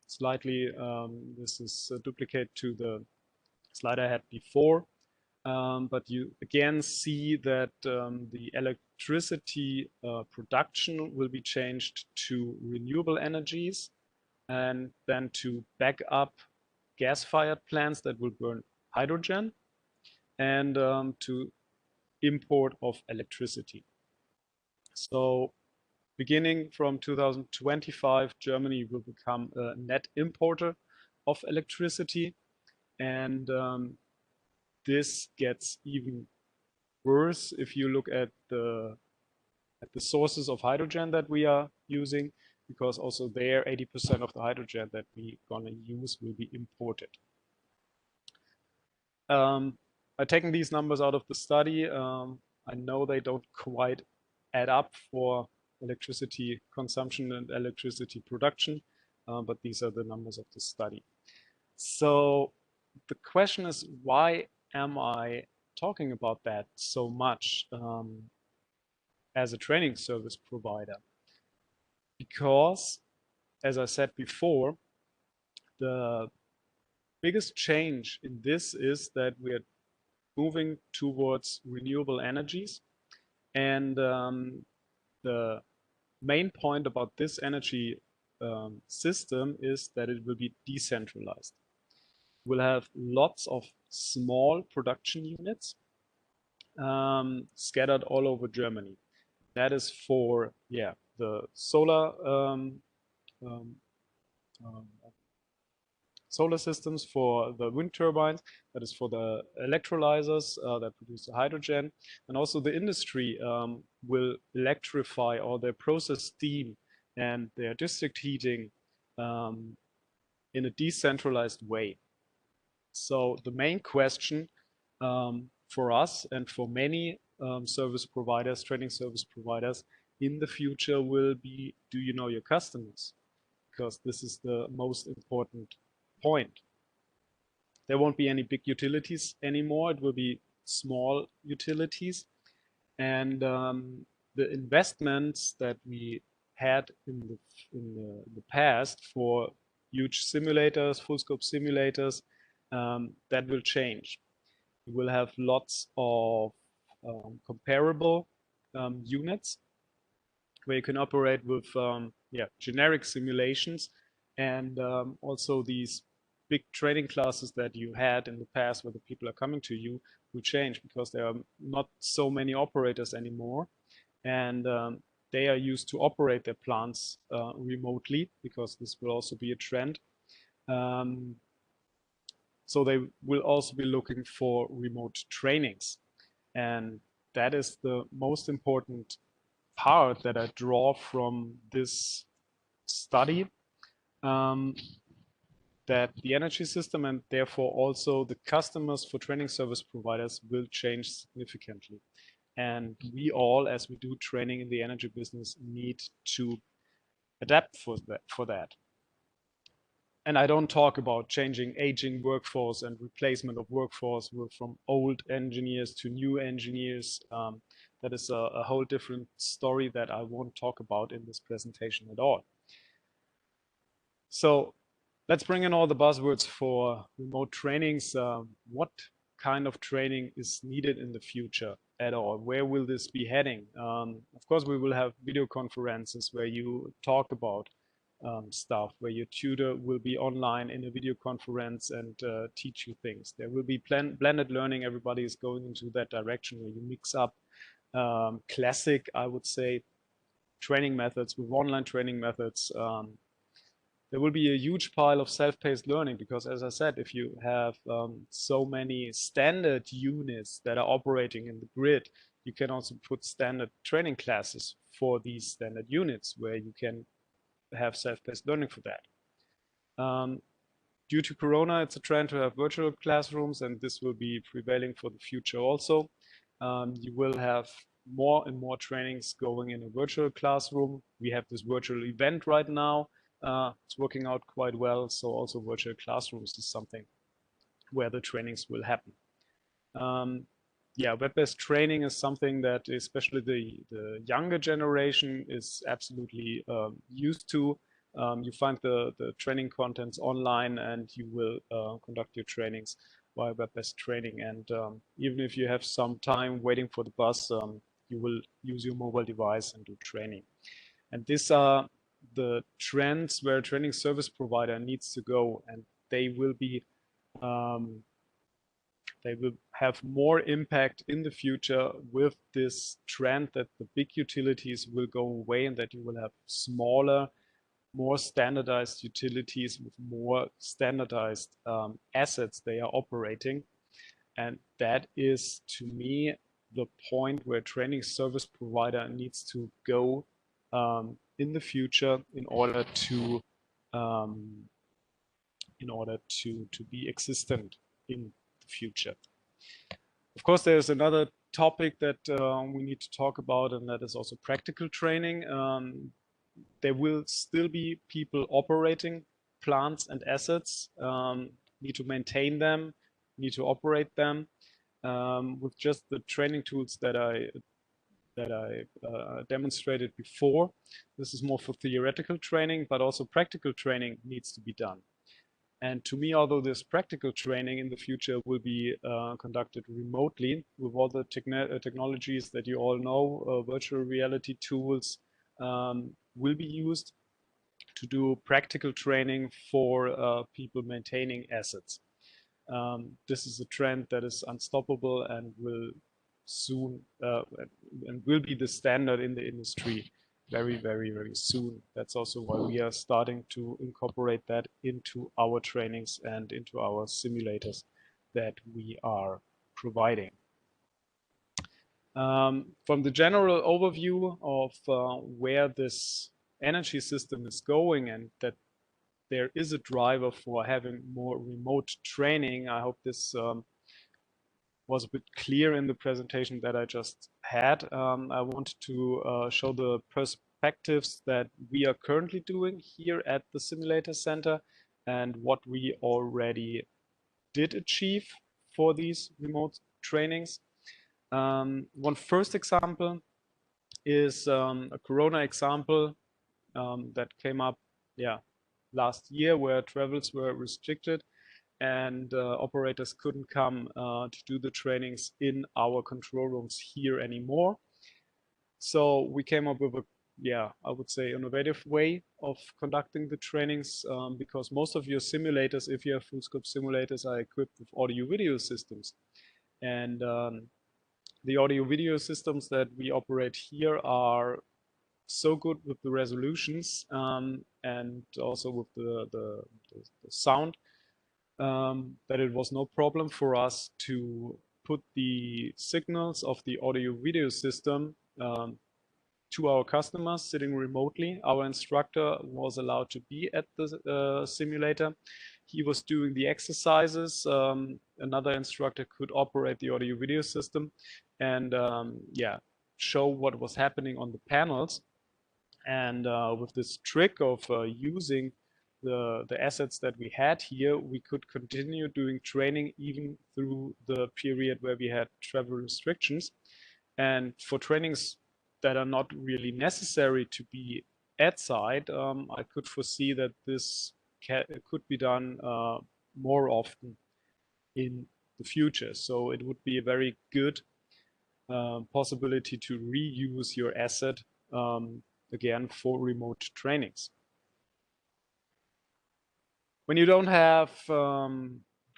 slightly. This is a duplicate to the slide I had before. But you again see that the electricity production will be changed to renewable energies, and then to backup gas-fired plants that will burn hydrogen, and to import of electricity. So beginning from 2025, Germany will become a net importer of electricity, and this gets even worse if you look at the sources of hydrogen that we are using, because also there 80% of the hydrogen that we're gonna use will be imported. By taking these numbers out of the study, I know they don't quite add up for electricity consumption and electricity production, but these are the numbers of the study. So the question is, why am I talking about that so much as a training service provider? Because, as I said before, the biggest change in this is that we are moving towards renewable energies, and the main point about this energy system is that it will be decentralized. We'll have lots of small production units scattered all over Germany. That is for the solar systems, for the wind turbines, that is for the electrolyzers that produce the hydrogen, and also the industry will electrify all their process steam and their district heating in a decentralized way. So the main question for us and for many service providers, training service providers in the future will be, do you know your customers? Because this is the most important point. There won't be any big utilities anymore. It will be small utilities. And the investments that we had in the past for huge simulators, full scope simulators, that will change. We will have lots of comparable units where you can operate with generic simulations, and also these big training classes that you had in the past where the people are coming to you will change because there are not so many operators anymore, and they are used to operate their plants remotely, because this will also be a trend. So they will also be looking for remote trainings, and that is the most important part that I draw from this study, that the energy system and therefore also the customers for training service providers will change significantly. And we all, as we do training in the energy business, need to adapt for that. And I don't talk about changing aging workforce and replacement of workforce from old engineers to new engineers. That is a whole different story that I won't talk about in this presentation at all. So let's bring in all the buzzwords for remote trainings. What kind of training is needed in the future at all? Where will this be heading? Of course, we will have video conferences where you talk about stuff, where your tutor will be online in a video conference and teach you things. There will be blended learning. Everybody is going into that direction where you mix up classic, I would say, training methods with online training methods. There will be a huge pile of self-paced learning because, as I said, if you have so many standard units that are operating in the grid, you can also put standard training classes for these standard units where you can have self-paced learning for that. Due to Corona, it's a trend to have virtual classrooms, and this will be prevailing for the future also. You will have more and more trainings going in a virtual classroom. We have this virtual event right now. It's working out quite well. So also virtual classrooms is something where the trainings will happen. Yeah, web-based training is something that especially the younger generation is absolutely used to. You find the training contents online and you will conduct your trainings via web-based training. And even if you have some time waiting for the bus, you will use your mobile device and do training. And these are the trends where a training service provider needs to go, and they will be they will have more impact in the future with this trend that the big utilities will go away and that you will have smaller, more standardized utilities with more standardized assets they are operating. And that is, to me, the point where training service provider needs to go in the future in order to be existent in the future. Of course, there's another topic that we need to talk about, and that is also practical training. There will still be people operating plants and assets, need to maintain them, need to operate them with just the training tools that I demonstrated before. This is more for theoretical training, but also practical training needs to be done. And to me, although this practical training in the future will be conducted remotely with all the technologies that you all know, virtual reality tools will be used to do practical training for people maintaining assets. This is a trend that is unstoppable and will soon and will be the standard in the industry very, very, very soon. That's also why we are starting to incorporate that into our trainings and into our simulators that we are providing. From the general overview of where this energy system is going, and that there is a driver for having more remote training. I hope this was a bit clear in the presentation that I just had. I wanted to show the perspectives that we are currently doing here at the Simulator Center and what we already did achieve for these remote trainings. One first example is a Corona example that came up last year, where travels were restricted and operators couldn't come to do the trainings in our control rooms here anymore. So we came up with a, I would say, innovative way of conducting the trainings, because most of your simulators, if you have full scope simulators, are equipped with audio video systems. And the audio video systems that we operate here are so good with the resolutions and also with the sound that it was no problem for us to put the signals of the audio video system to our customers sitting remotely. Our instructor was allowed to be at the simulator. He was doing the exercises. Another instructor could operate the audio video system and show what was happening on the panels. And with this trick of using the assets that we had here, we could continue doing training even through the period where we had travel restrictions. And for trainings that are not really necessary to be at site, I could foresee that this could be done more often in the future. So it would be a very good possibility to reuse your asset again for remote trainings. When you don't have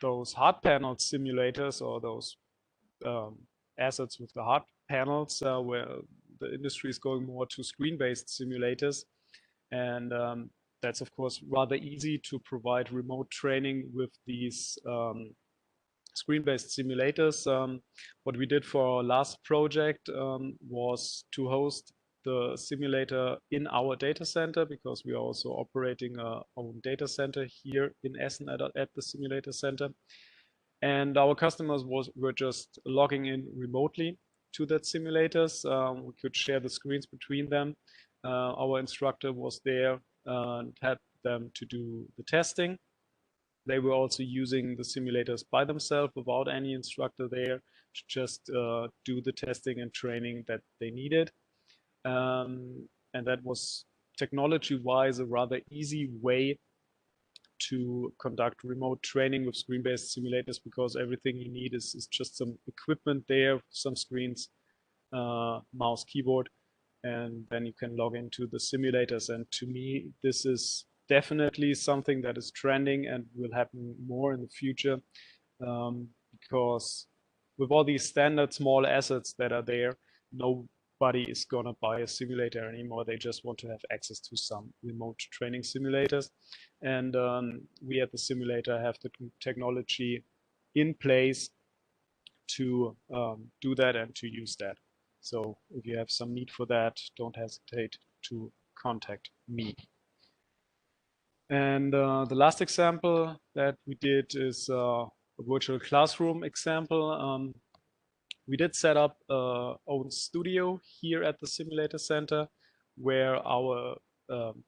those hard panel simulators or those assets with the hard panels, where the industry is going more to screen-based simulators, and that's of course rather easy to provide remote training with these screen-based simulators. What we did for our last project was to host the simulator in our data center, because we are also operating our own data center here in Essen at the simulator center. And our customers were just logging in remotely to that simulators. We could share the screens between them. Our instructor was there and had them to do the testing. They were also using the simulators by themselves without any instructor there to just do the testing and training that they needed. And that was technology-wise a rather easy way to conduct remote training with screen-based simulators, because everything you need is just some equipment there, some screens, mouse, keyboard, and then you can log into the simulators. And to me, this is definitely something that is trending and will happen more in the future, because with all these standard small assets that are there, nobody is gonna buy a simulator anymore. They just want to have access to some remote training simulators. And we at the simulator have the technology in place to do that and to use that. So if you have some need for that, don't hesitate to contact me. And the last example that we did is a virtual classroom example. We did set up our own studio here at the Simulator Center, where our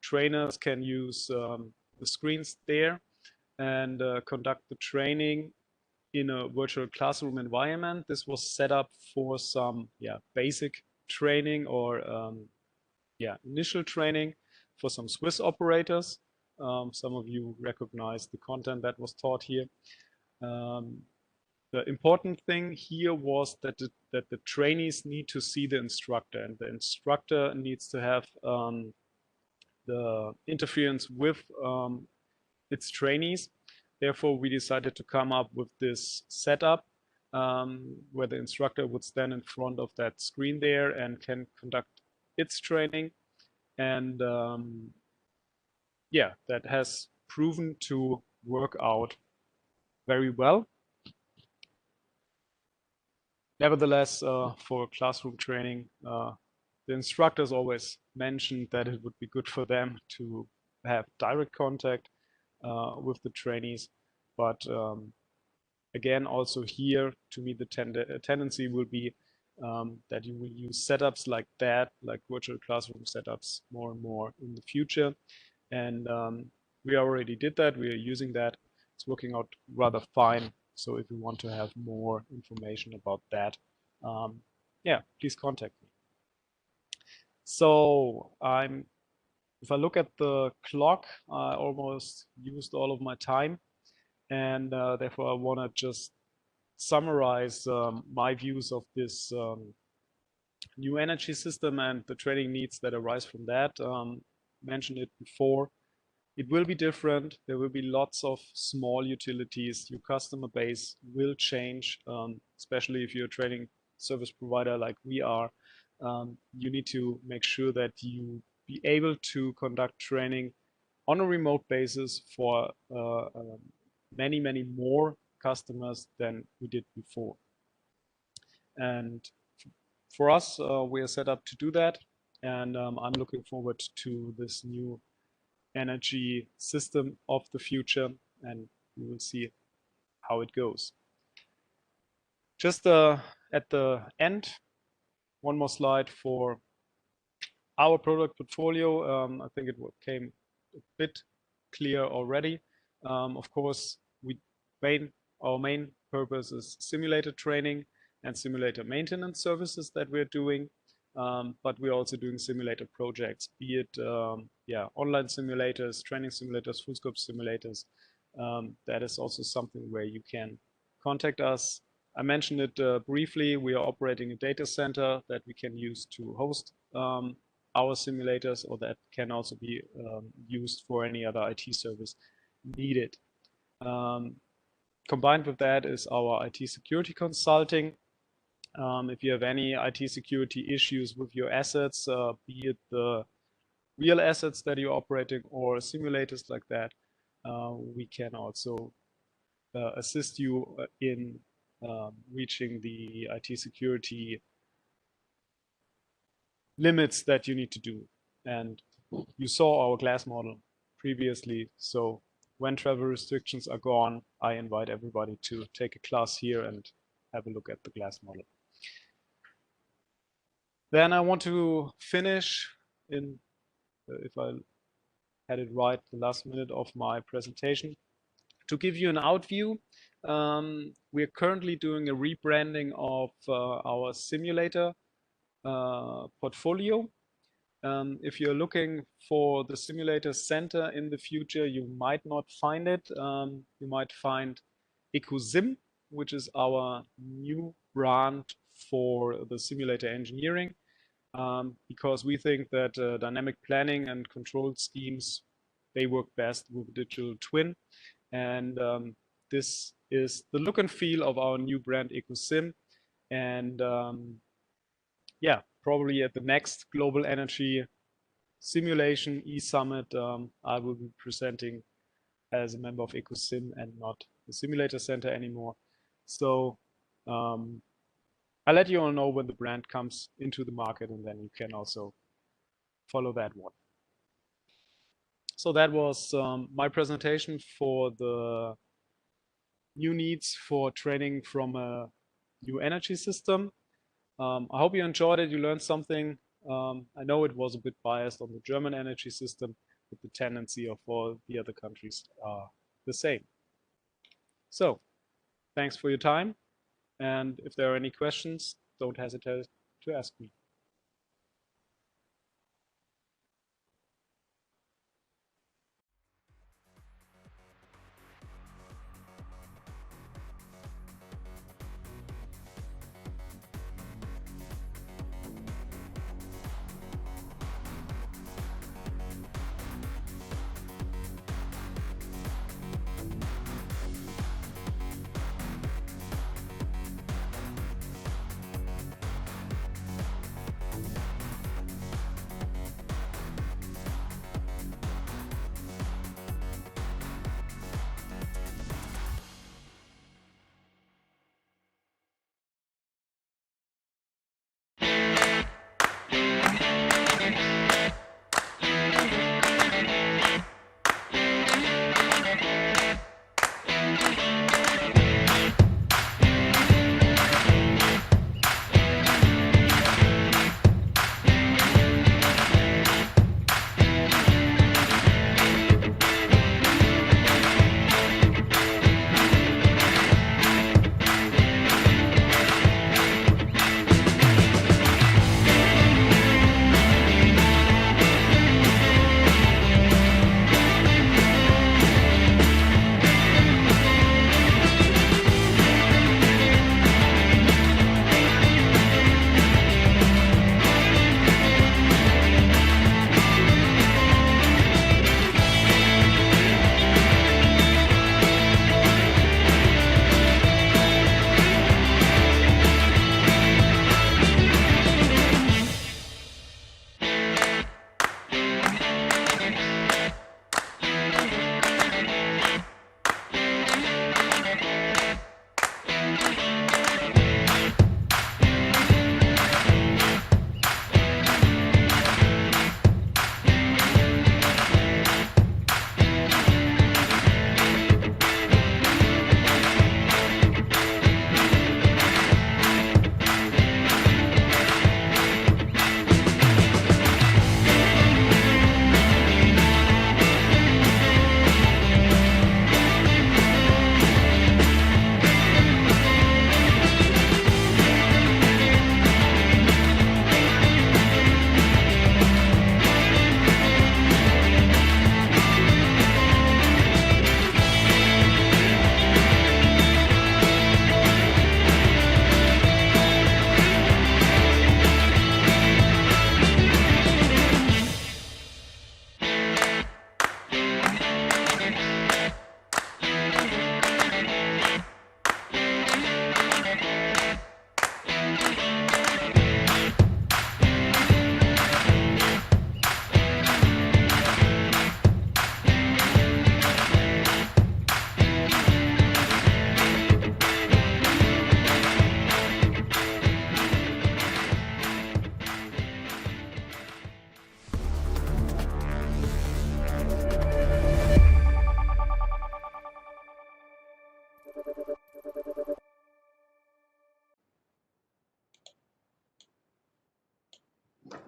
trainers can use the screens there and conduct the training in a virtual classroom environment. This was set up for some basic training or initial training for some Swiss operators. Some of you recognize the content that was taught here. The important thing here was that the trainees need to see the instructor, and the instructor needs to have the interference with its trainees. Therefore, we decided to come up with this setup where the instructor would stand in front of that screen there and can conduct its training. And that has proven to work out very well. Nevertheless, for classroom training, the instructors always mentioned that it would be good for them to have direct contact with the trainees. But again, also here, to me, the tendency will be that you will use setups like that, like virtual classroom setups, more and more in the future. And we already did that. We are using that. It's working out rather fine. So if you want to have more information about that, yeah, please contact me. So if I look at the clock, I almost used all of my time, and therefore I want to just summarize my views of this new energy system and the training needs that arise from that. Mentioned it before. It will be different. There will be lots of small utilities. Your customer base will change, especially if you're a training service provider like we are. You need to make sure that you be able to conduct training on a remote basis for many, many more customers than we did before. And for us, we are set up to do that. And I'm looking forward to this new energy system of the future, and we will see how it goes. Just at the end, one more slide for our product portfolio. I think it came a bit clear already. Of course, our main purpose is simulator training and simulator maintenance services that we're doing. But we're also doing simulator projects, be it online simulators, training simulators, full scope simulators. That is also something where you can contact us. I mentioned it briefly. We are operating a data center that we can use to host our simulators, or that can also be used for any other IT service needed. Combined with that is our IT security consulting. If you have any IT security issues with your assets, be it the real assets that you're operating or simulators like that, we can also assist you in reaching the IT security limits that you need to do. And you saw our glass model previously. So when travel restrictions are gone, I invite everybody to take a class here and have a look at the glass model. Then I want to finish in, if I had it right, the last minute of my presentation, to give you an outview. We are currently doing a rebranding of our simulator portfolio. If you're looking for the simulator center in the future, you might not find it. You might find EcoSim, which is our new brand for the simulator engineering, because we think that dynamic planning and control schemes, they work best with digital twin. And this is the look and feel of our new brand EcoSim. And yeah, probably at the next Global Energy Simulation e-Summit, I will be presenting as a member of EcoSim and not the Simulator Center anymore. So I'll let you all know when the brand comes into the market, and then you can also follow that one. So that was my presentation for the new needs for training from a new energy system. I hope you enjoyed it, you learned something. I know it was a bit biased on the German energy system, but the tendency of all the other countries are the same. So thanks for your time. And if there are any questions, don't hesitate to ask me.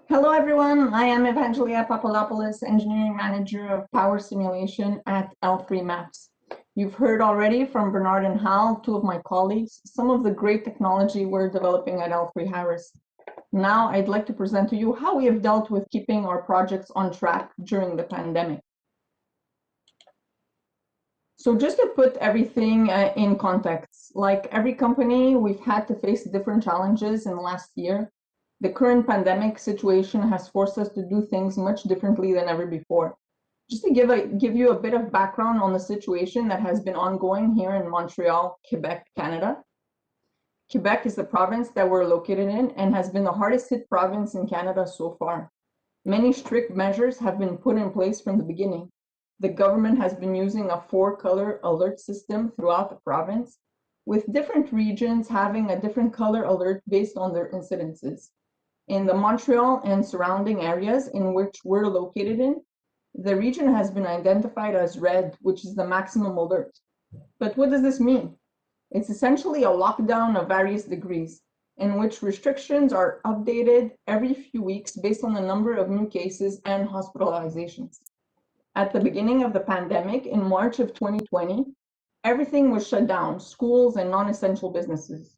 Hello, everyone. I am Evangelia Papadopoulos, Engineering Manager of Power Simulation at L3 Maps. You've heard already from Bernard and Hal, two of my colleagues, some of the great technology we're developing at L3 Harris. Now, I'd like to present to you how we have dealt with keeping our projects on track during the pandemic. So just to put everything in context, like every company, we've had to face different challenges in the last year. The current pandemic situation has forced us to do things much differently than ever before. Just to give you a bit of background on the situation that has been ongoing here in Montreal, Quebec, Canada. Quebec is the province that we're located in and has been the hardest hit province in Canada so far. Many strict measures have been put in place from the beginning. The government has been using a 4-color alert system throughout the province, with different regions having a different color alert based on their incidences. In the Montreal and surrounding areas in which we're located in, the region has been identified as red, which is the maximum alert. But what does this mean? It's essentially a lockdown of various degrees, in which restrictions are updated every few weeks based on the number of new cases and hospitalizations. At the beginning of the pandemic, in March of 2020, everything was shut down, schools and non-essential businesses.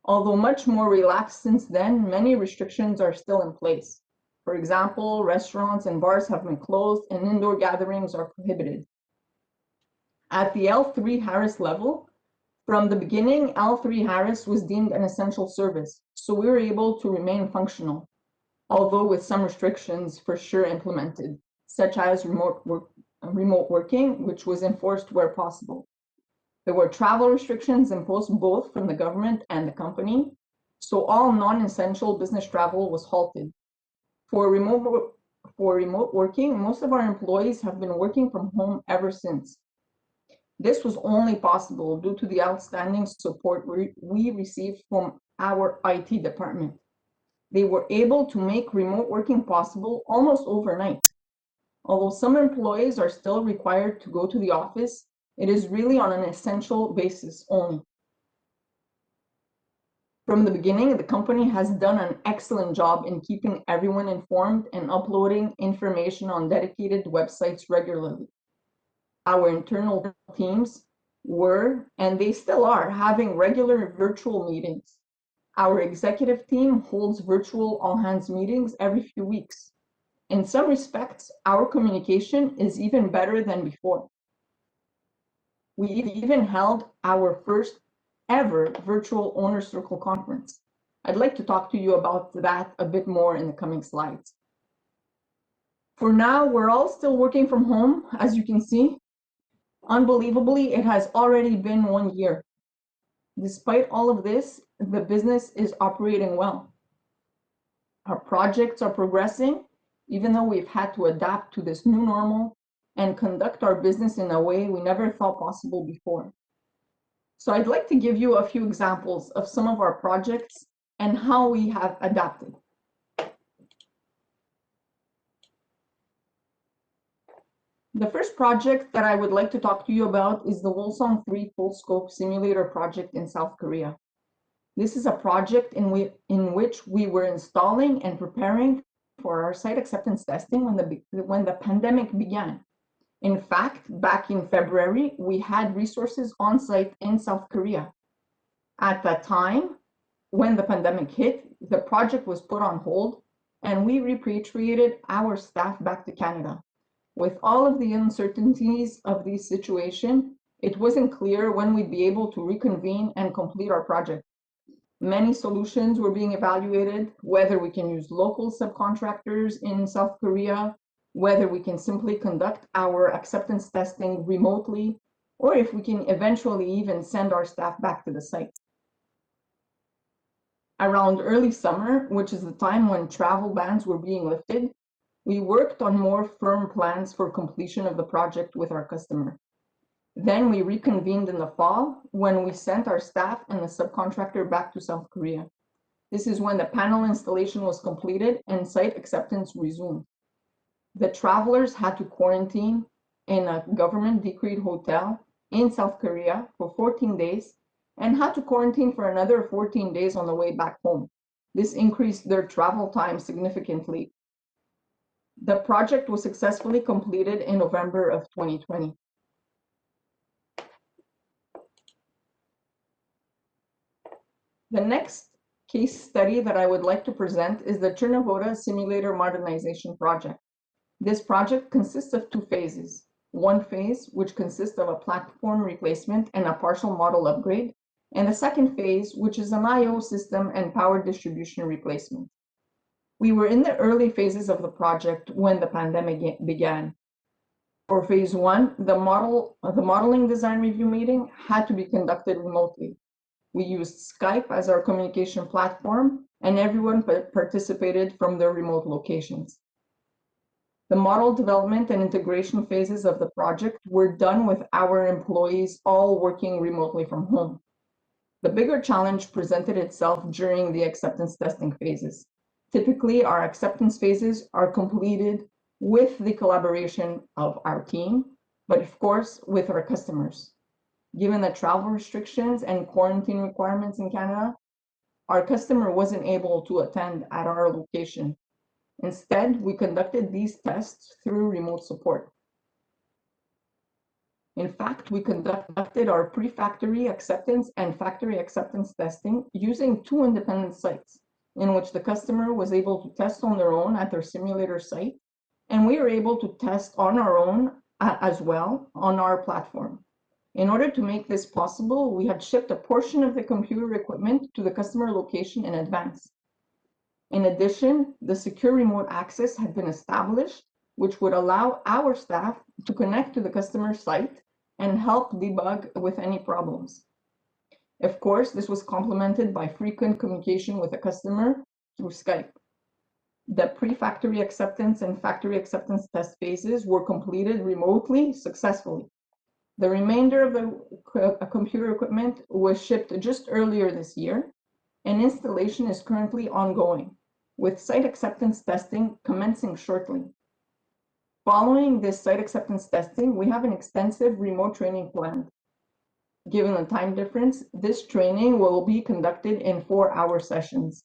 Although much more relaxed since then, many restrictions are still in place. For example, restaurants and bars have been closed and indoor gatherings are prohibited. At the L3 Harris level, from the beginning, L3 Harris was deemed an essential service, so we were able to remain functional, although with some restrictions for sure implemented, such as remote working, which was enforced where possible. There were travel restrictions imposed both from the government and the company, so all non-essential business travel was halted. For remote working, most of our employees have been working from home ever since. This was only possible due to the outstanding support we received from our IT department. They were able to make remote working possible almost overnight. Although some employees are still required to go to the office, it is really on an essential basis only. From the beginning, the company has done an excellent job in keeping everyone informed and uploading information on dedicated websites regularly. Our internal teams were, and they still are, having regular virtual meetings. Our executive team holds virtual all-hands meetings every few weeks. In some respects, our communication is even better than before. We've even held our first ever virtual owner circle conference. I'd like to talk to you about that a bit more in the coming slides. For now, we're all still working from home, as you can see. Unbelievably, it has already been 1 year. Despite all of this, the business is operating well. Our projects are progressing, even though we've had to adapt to this new normal and conduct our business in a way we never thought possible before. So I'd like to give you a few examples of some of our projects and how we have adapted. The first project that I would like to talk to you about is the Wolsong 3 Full Scope Simulator project in South Korea. This is a project in which we were installing and preparing for our site acceptance testing when the pandemic began. In fact, back in February, we had resources on site in South Korea. At that time, when the pandemic hit, the project was put on hold and we repatriated our staff back to Canada. With all of the uncertainties of this situation, it wasn't clear when we'd be able to reconvene and complete our project. Many solutions were being evaluated, whether we can use local subcontractors in South Korea, whether we can simply conduct our acceptance testing remotely, or if we can eventually even send our staff back to the site. Around early summer, which is the time when travel bans were being lifted, we worked on more firm plans for completion of the project with our customer. Then we reconvened in the fall when we sent our staff and the subcontractor back to South Korea. This is when the panel installation was completed and site acceptance resumed. The travelers had to quarantine in a government decreed hotel in South Korea for 14 days and had to quarantine for another 14 days on the way back home. This increased their travel time significantly. The project was successfully completed in November of 2020. The next case study that I would like to present is the Chernavoda Simulator Modernization Project. This project consists of two phases. One phase, which consists of a platform replacement and a partial model upgrade, and the second phase, which is an I/O system and power distribution replacement. We were in the early phases of the project when the pandemic began. For phase one, the modeling design review meeting had to be conducted remotely. We used Skype as our communication platform, and everyone participated from their remote locations. The model development and integration phases of the project were done with our employees all working remotely from home. The bigger challenge presented itself during the acceptance testing phases. Typically, our acceptance phases are completed with the collaboration of our team, but of course, with our customers. Given the travel restrictions and quarantine requirements in Canada, our customer wasn't able to attend at our location. Instead, we conducted these tests through remote support. In fact, we conducted our pre-factory acceptance and factory acceptance testing using two independent sites, in which the customer was able to test on their own at their simulator site, and we were able to test on our own as well on our platform. In order to make this possible, we had shipped a portion of the computer equipment to the customer location in advance. In addition, the secure remote access had been established, which would allow our staff to connect to the customer site and help debug with any problems. Of course, this was complemented by frequent communication with the customer through Skype. The pre-factory acceptance and factory acceptance test phases were completed remotely successfully. The remainder of the computer equipment was shipped just earlier this year, and installation is currently ongoing, with site acceptance testing commencing shortly. Following this site acceptance testing, we have an extensive remote training planned. Given the time difference, this training will be conducted in 4-hour sessions.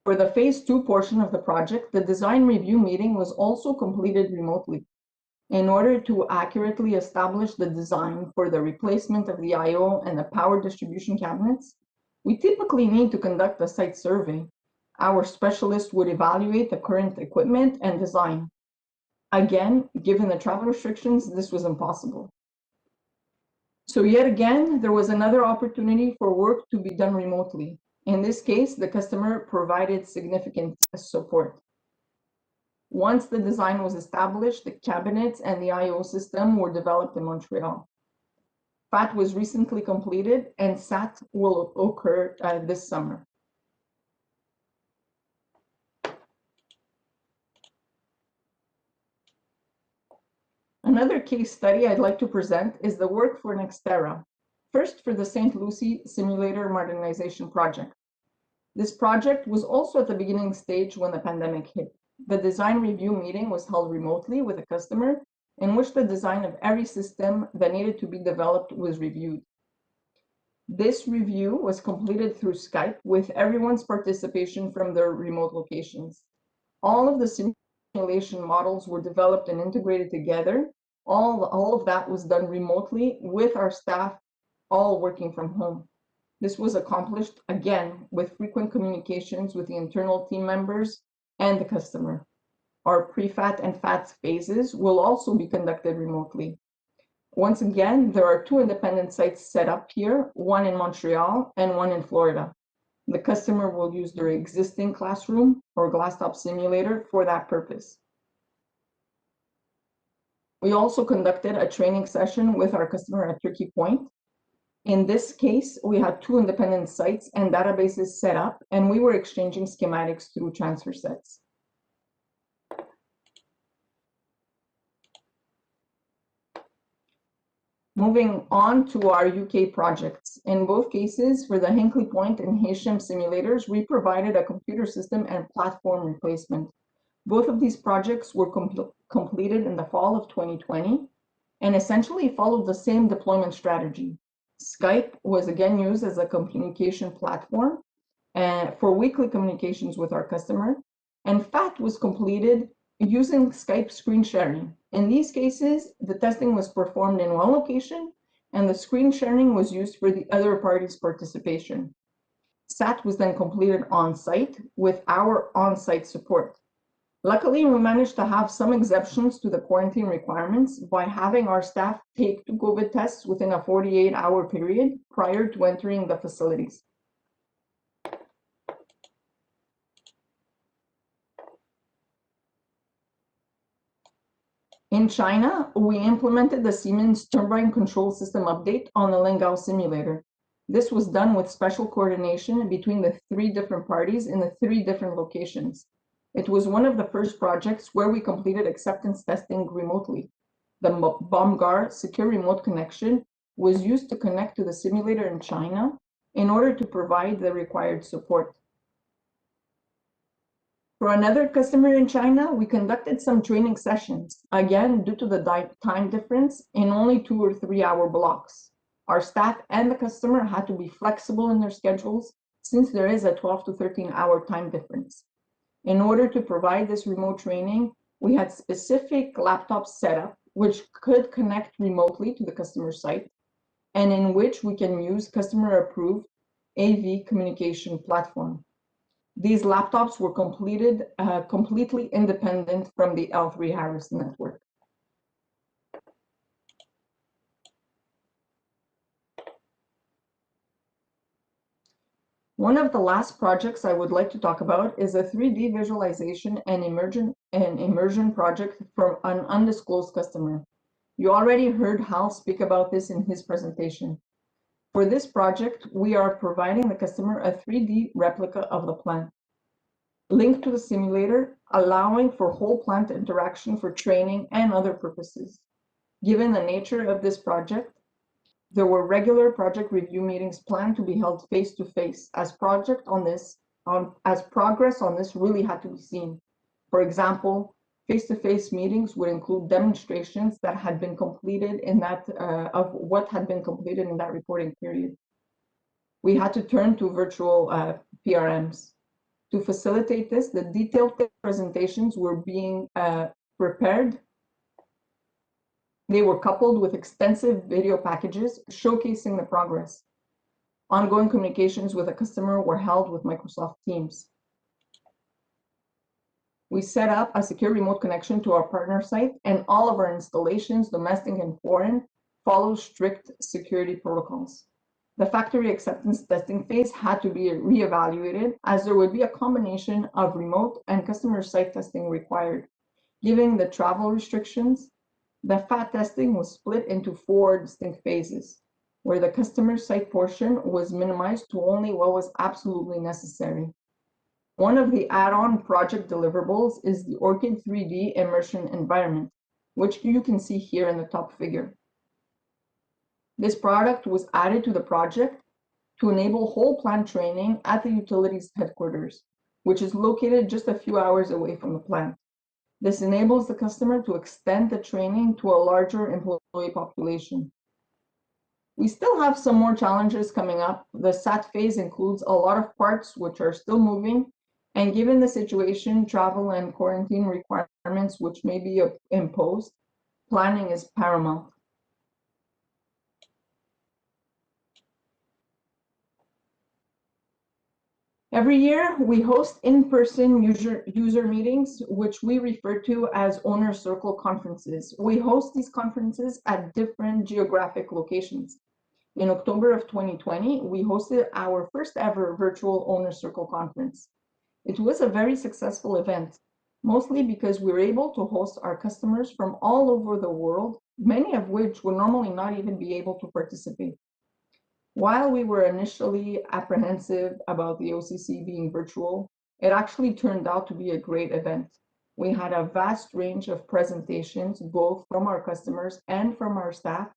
For the phase 2 portion of the project, the design review meeting was also completed remotely. In order to accurately establish the design for the replacement of the I/O and the power distribution cabinets, we typically need to conduct a site survey. Our specialist would evaluate the current equipment and design. Again, given the travel restrictions, this was impossible. So yet again, there was another opportunity for work to be done remotely. In this case, the customer provided significant support. Once the design was established, the cabinets and the I/O system were developed in Montreal. FAT was recently completed, and SAT will occur this summer. Another case study I'd like to present is the work for Nextera, first for the St. Lucie Simulator Modernization Project. This project was also at the beginning stage when the pandemic hit. The design review meeting was held remotely with a customer, in which the design of every system that needed to be developed was reviewed. This review was completed through Skype with everyone's participation from their remote locations. All of the simulation models were developed and integrated together. All of that was done remotely with our staff all working from home. This was accomplished again with frequent communications with the internal team members and the customer. Our pre-FAT and FAT phases will also be conducted remotely. Once again, there are two independent sites set up here, one in Montreal and one in Florida. The customer will use their existing classroom or glass-top simulator for that purpose. We also conducted a training session with our customer at Turkey Point. In this case, we had two independent sites and databases set up, and we were exchanging schematics through transfer sets. Moving on to our UK projects. In both cases, for the Hinkley Point and Heysham simulators, we provided a computer system and platform replacement. Both of these projects were completed in the fall of 2020. and essentially followed the same deployment strategy. Skype was again used as a communication platform for weekly communications with our customer, and FAT was completed using Skype screen sharing. In these cases, the testing was performed in one location, and the screen sharing was used for the other party's participation. SAT was then completed on-site with our on-site support. Luckily, we managed to have some exceptions to the quarantine requirements by having our staff take 2 COVID tests within a 48-hour period prior to entering the facilities. In China, we implemented the Siemens turbine control system update on the Lingao simulator. This was done with special coordination between the 3 different parties in the 3 different locations. It was one of the first projects where we completed acceptance testing remotely. The BOMGAR secure remote connection was used to connect to the simulator in China in order to provide the required support. For another customer in China, we conducted some training sessions, again due to the time difference, in only 2 or 3 hour blocks. Our staff and the customer had to be flexible in their schedules since there is a 12 to 13 hour time difference. In order to provide this remote training, we had specific laptops set up which could connect remotely to the customer site and in which we can use customer approved AV communication platform. These laptops were completely independent from the L3 Harris network. One of the last projects I would like to talk about is a 3D visualization and immersion project for an undisclosed customer. You already heard Hal speak about this in his presentation. For this project, we are providing the customer a 3D replica of the plant, linked to the simulator, allowing for whole plant interaction for training and other purposes. Given the nature of this project, there were regular project review meetings planned to be held face-to-face as progress on this really had to be seen. For example, face-to-face meetings would include demonstrations that had been completed in that of what had been completed in that reporting period. We had to turn to virtual PRMs. To facilitate this, the detailed presentations were being prepared. They were coupled with extensive video packages showcasing the progress. Ongoing communications with the customer were held with Microsoft Teams. We set up a secure remote connection to our partner site, and all of our installations, domestic and foreign, follow strict security protocols. The factory acceptance testing phase had to be reevaluated as there would be a combination of remote and customer site testing required. Given the travel restrictions, the FAT testing was split into 4 distinct phases, where the customer site portion was minimized to only what was absolutely necessary. One of the add-on project deliverables is the ORCID 3D immersion environment, which you can see here in the top figure. This product was added to the project to enable whole plant training at the utilities headquarters, which is located just a few hours away from the plant. This enables the customer to extend the training to a larger employee population. We still have some more challenges coming up. The SAT phase includes a lot of parts which are still moving, and given the situation, travel and quarantine requirements which may be imposed, planning is paramount. Every year, we host in-person user meetings, which we refer to as owner circle conferences. We host these conferences at different geographic locations. In October of 2020, we hosted our first ever virtual owner circle conference. It was a very successful event, mostly because we were able to host our customers from all over the world, many of which would normally not even be able to participate. While we were initially apprehensive about the OCC being virtual, it actually turned out to be a great event. We had a vast range of presentations, both from our customers and from our staff,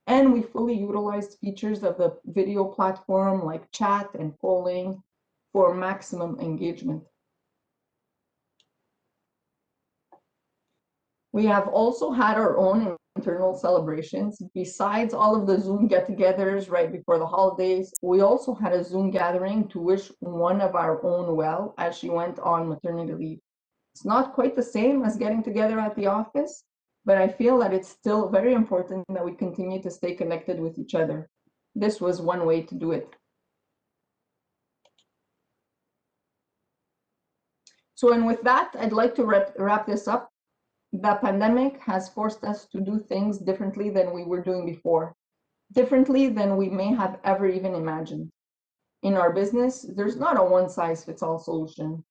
and we fully utilized features of the video platform like chat and polling for maximum engagement. We have also had our own internal celebrations. Besides all of the Zoom get-togethers right before the holidays, we also had a Zoom gathering to wish one of our own well as she went on maternity leave. It's not quite the same as getting together at the office, but I feel that it's still very important that we continue to stay connected with each other. This was one way to do it. So, and with that, I'd like to wrap this up. The pandemic has forced us to do things differently than we were doing before, differently than we may have ever even imagined. In our business, there's not a one-size-fits-all solution.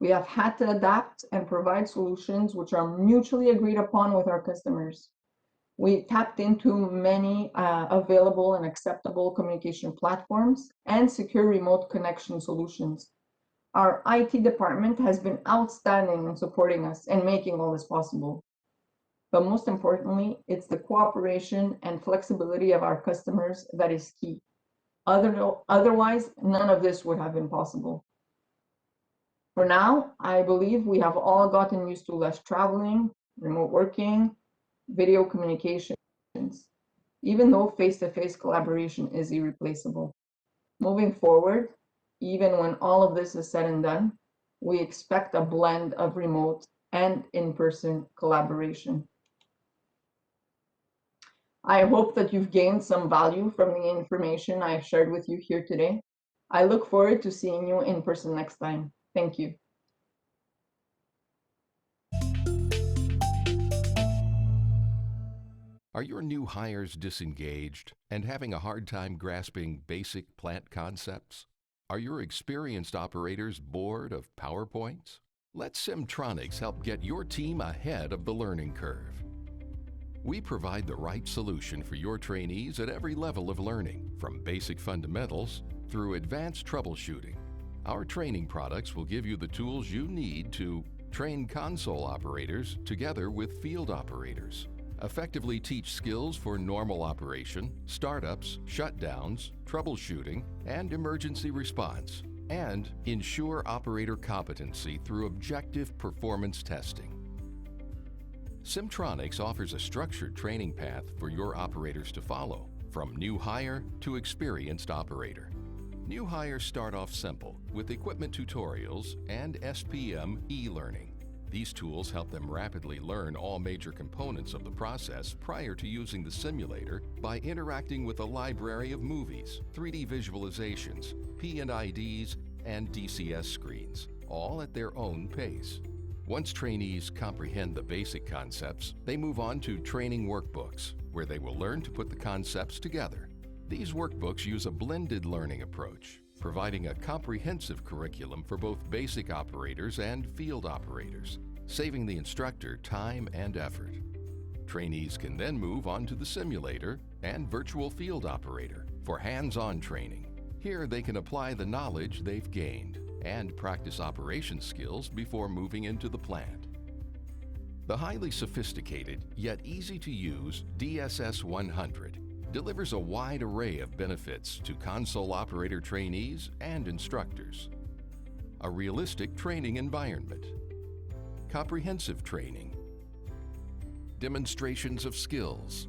We have had to adapt and provide solutions which are mutually agreed upon with our customers. We tapped into many available and acceptable communication platforms and secure remote connection solutions. Our IT department has been outstanding in supporting us and making all this possible. But most importantly, it's the cooperation and flexibility of our customers that is key. Otherwise, none of this would have been possible. For now, I believe we have all gotten used to less traveling, remote working, video communications, even though face-to-face collaboration is irreplaceable. Moving forward, even when all of this is said and done, we expect a blend of remote and in-person collaboration. I hope that you've gained some value from the information I've shared with you here today. I look forward to seeing you in person next time. Thank you. Are your new hires disengaged and having a hard time grasping basic plant concepts? Are your experienced operators bored of PowerPoints? Let Simtronics help get your team ahead of the learning curve. We provide the right solution for your trainees at every level of learning, from basic fundamentals through advanced troubleshooting. Our training products will give you the tools you need to train console operators together with field operators, effectively teach skills for normal operation, startups, shutdowns, troubleshooting, and emergency response, and ensure operator competency through objective performance testing. Simtronics offers a structured training path for your operators to follow, from new hire to experienced operator. New hires start off simple with equipment tutorials and SPM e-learning. These tools help them rapidly learn all major components of the process prior to using the simulator by interacting with a library of movies, 3D visualizations, P&IDs, and DCS screens, all at their own pace. Once trainees comprehend the basic concepts, they move on to training workbooks, where they will learn to put the concepts together. These workbooks use a blended learning approach, providing a comprehensive curriculum for both basic operators and field operators, saving the instructor time and effort. Trainees can then move on to the simulator and virtual field operator for hands-on training. Here they can apply the knowledge they've gained and practice operation skills before moving into the plant. The highly sophisticated yet easy-to-use DSS-100 delivers a wide array of benefits to console operator trainees and instructors. A realistic training environment, comprehensive training, demonstrations of skills,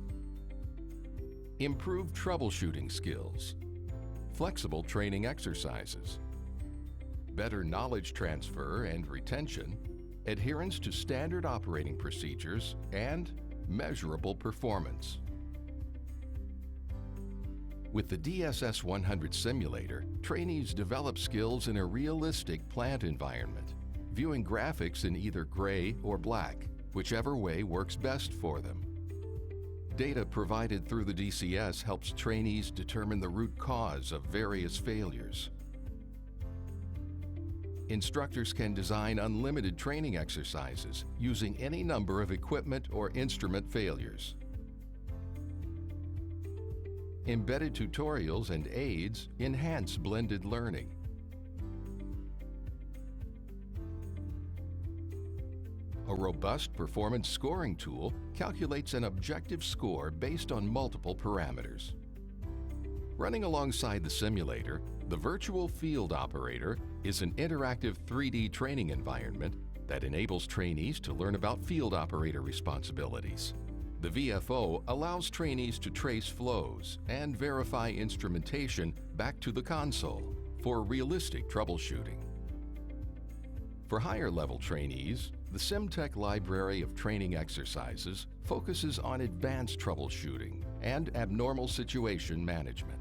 improved troubleshooting skills, flexible training exercises, better knowledge transfer and retention, adherence to standard operating procedures, and measurable performance. With the DSS-100 simulator, trainees develop skills in a realistic plant environment, viewing graphics in either gray or black, whichever way works best for them. Data provided through the DCS helps trainees determine the root cause of various failures. Instructors can design unlimited training exercises using any number of equipment or instrument failures. Embedded tutorials and aids enhance blended learning. A robust performance scoring tool calculates an objective score based on multiple parameters. Running alongside the simulator, the virtual field operator is an interactive 3D training environment that enables trainees to learn about field operator responsibilities. The VFO allows trainees to trace flows and verify instrumentation back to the console for realistic troubleshooting. For higher-level trainees, the SimTech library of training exercises focuses on advanced troubleshooting and abnormal situation management.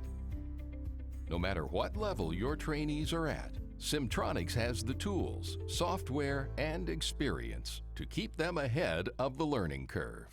No matter what level your trainees are at, Simtronics has the tools, software, and experience to keep them ahead of the learning curve.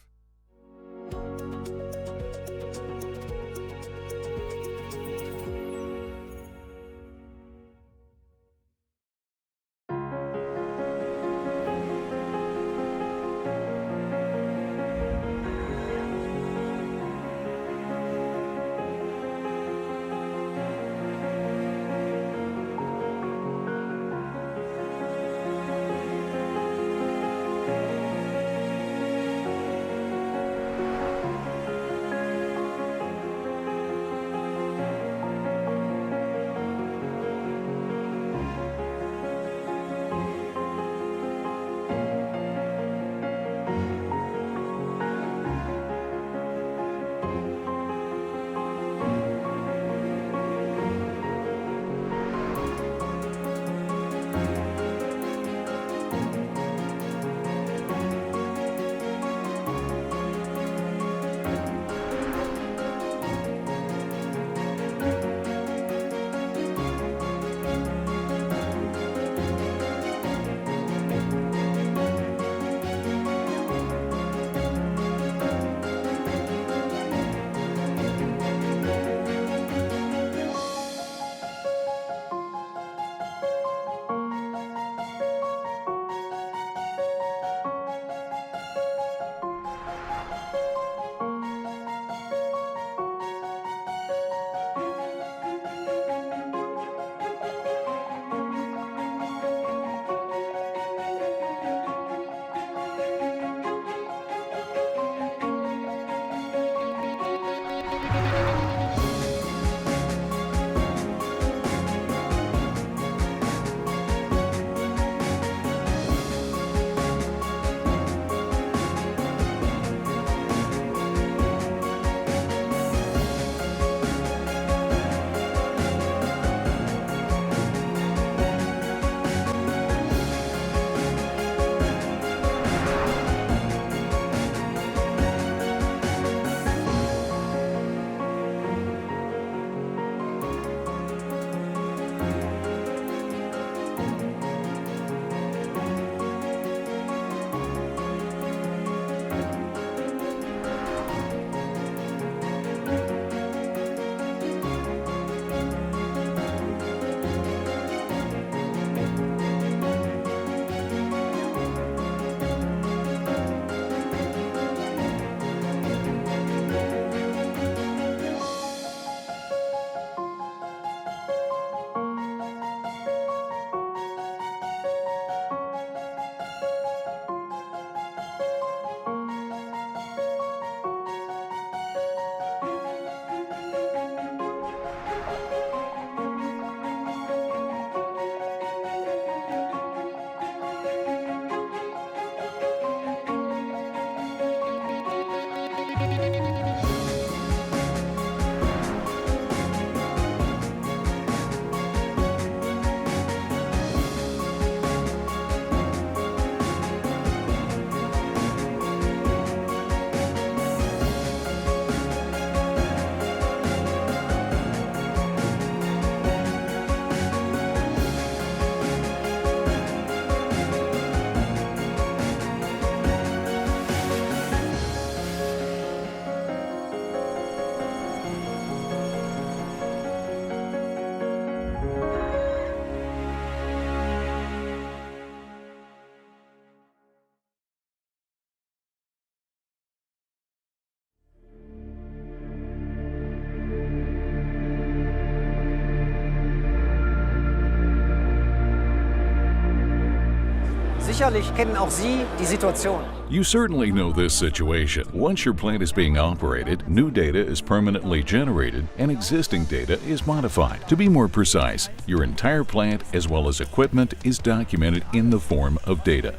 Sicherlich kennen auch Sie die Situation. You certainly know this situation. Once your plant is being operated, new data is permanently generated and existing data is modified. To be more precise, your entire plant as well as equipment is documented in the form of data.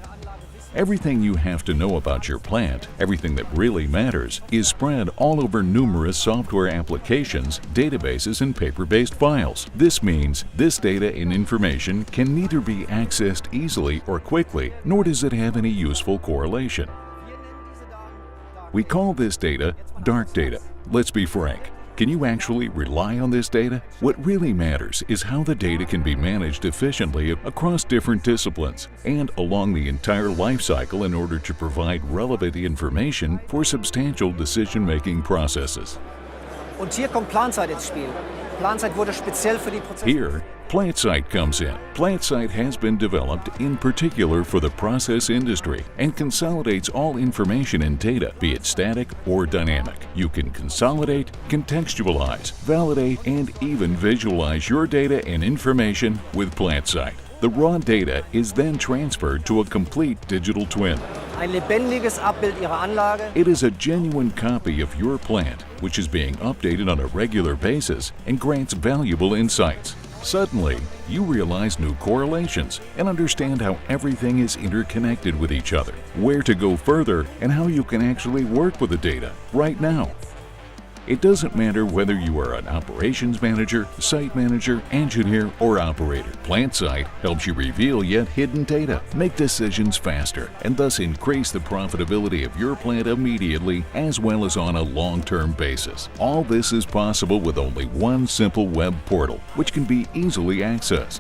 Everything you have to know about your plant, everything that really matters, is spread all over numerous software applications, databases, and paper-based files. This means this data and information can neither be accessed easily or quickly, nor does it have any useful correlation. We call this data dark data. Let's be frank. Can you actually rely on this data? What really matters is how the data can be managed efficiently across different disciplines and along the entire life cycle in order to provide relevant information for substantial decision-making processes. Und hier kommt Planzeit ins Spiel. Planzeit wurde speziell für die Prozesse. Here, PlantSight comes in. PlantSight has been developed in particular for the process industry and consolidates all information and data, be it static or dynamic. You can consolidate, contextualize, validate, and even visualize your data and information with PlantSight. The raw data is then transferred to a complete digital twin. Ein lebendiges Abbild Ihrer Anlage. It is a genuine copy of your plant, which is being updated on a regular basis and grants valuable insights. Suddenly, you realize new correlations and understand how everything is interconnected with each other, where to go further, and how you can actually work with the data right now. It doesn't matter whether you are an operations manager, site manager, engineer, or operator. PlantSight helps you reveal yet hidden data, make decisions faster, and thus increase the profitability of your plant immediately as well as on a long-term basis. All this is possible with only one simple web portal, which can be easily accessed.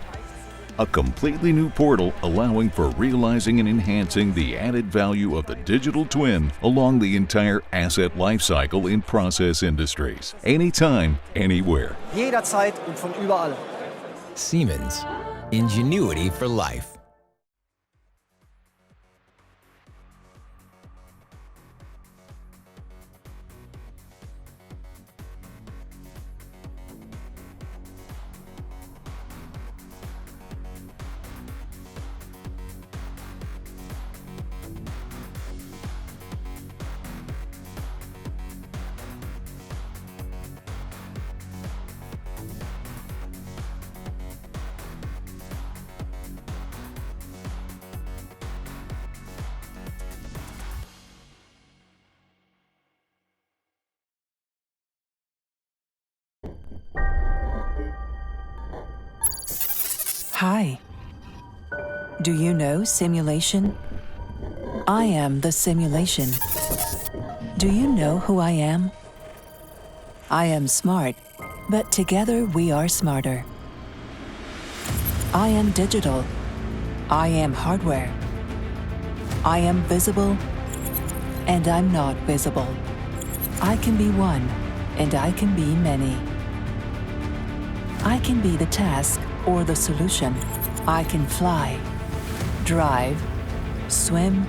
A completely new portal allowing for realizing and enhancing the added value of the digital twin along the entire asset lifecycle in process industries. Anytime, anywhere. Jederzeit und von überall. Siemens. Ingenuity for life. Hi. Do you know simulation? I am the simulation. Do you know who I am? I am smart, but together we are smarter. I am digital. I am hardware. I am visible, and I'm not visible. I can be one, and I can be many. I can be the task or the solution. I can fly, drive, swim,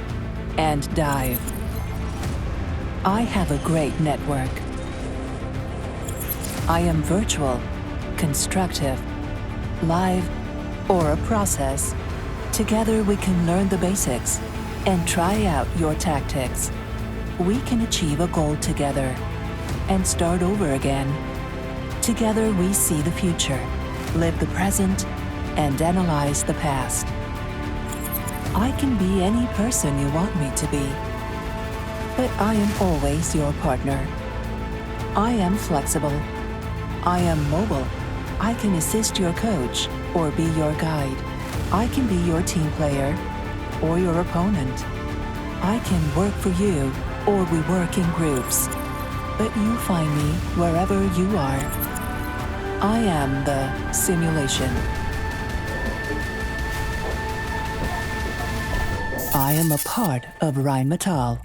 and dive. I have a great network. I am virtual, constructive, live, or a process. Together we can learn the basics and try out your tactics. We can achieve a goal together and start over again. Together we see the future, live the present, and analyze the past. I can be any person you want me to be, but I am always your partner. I am flexible. I am mobile. I can assist your coach or be your guide. I can be your team player or your opponent. I can work for you or we work in groups, but you find me wherever you are. I am the simulation. I am a part of RHEINMETALL.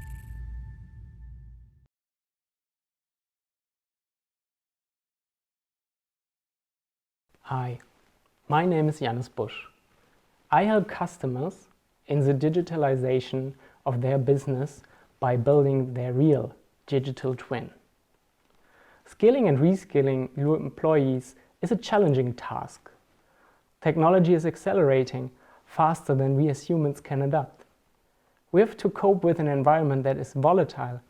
Hi, my name is Janis Busch. I help customers in the digitalization of their business by building their real digital twin. Skilling and reskilling your employees is a challenging task. Technology is accelerating faster than we as humans can adapt. We have to cope with an environment that is volatile,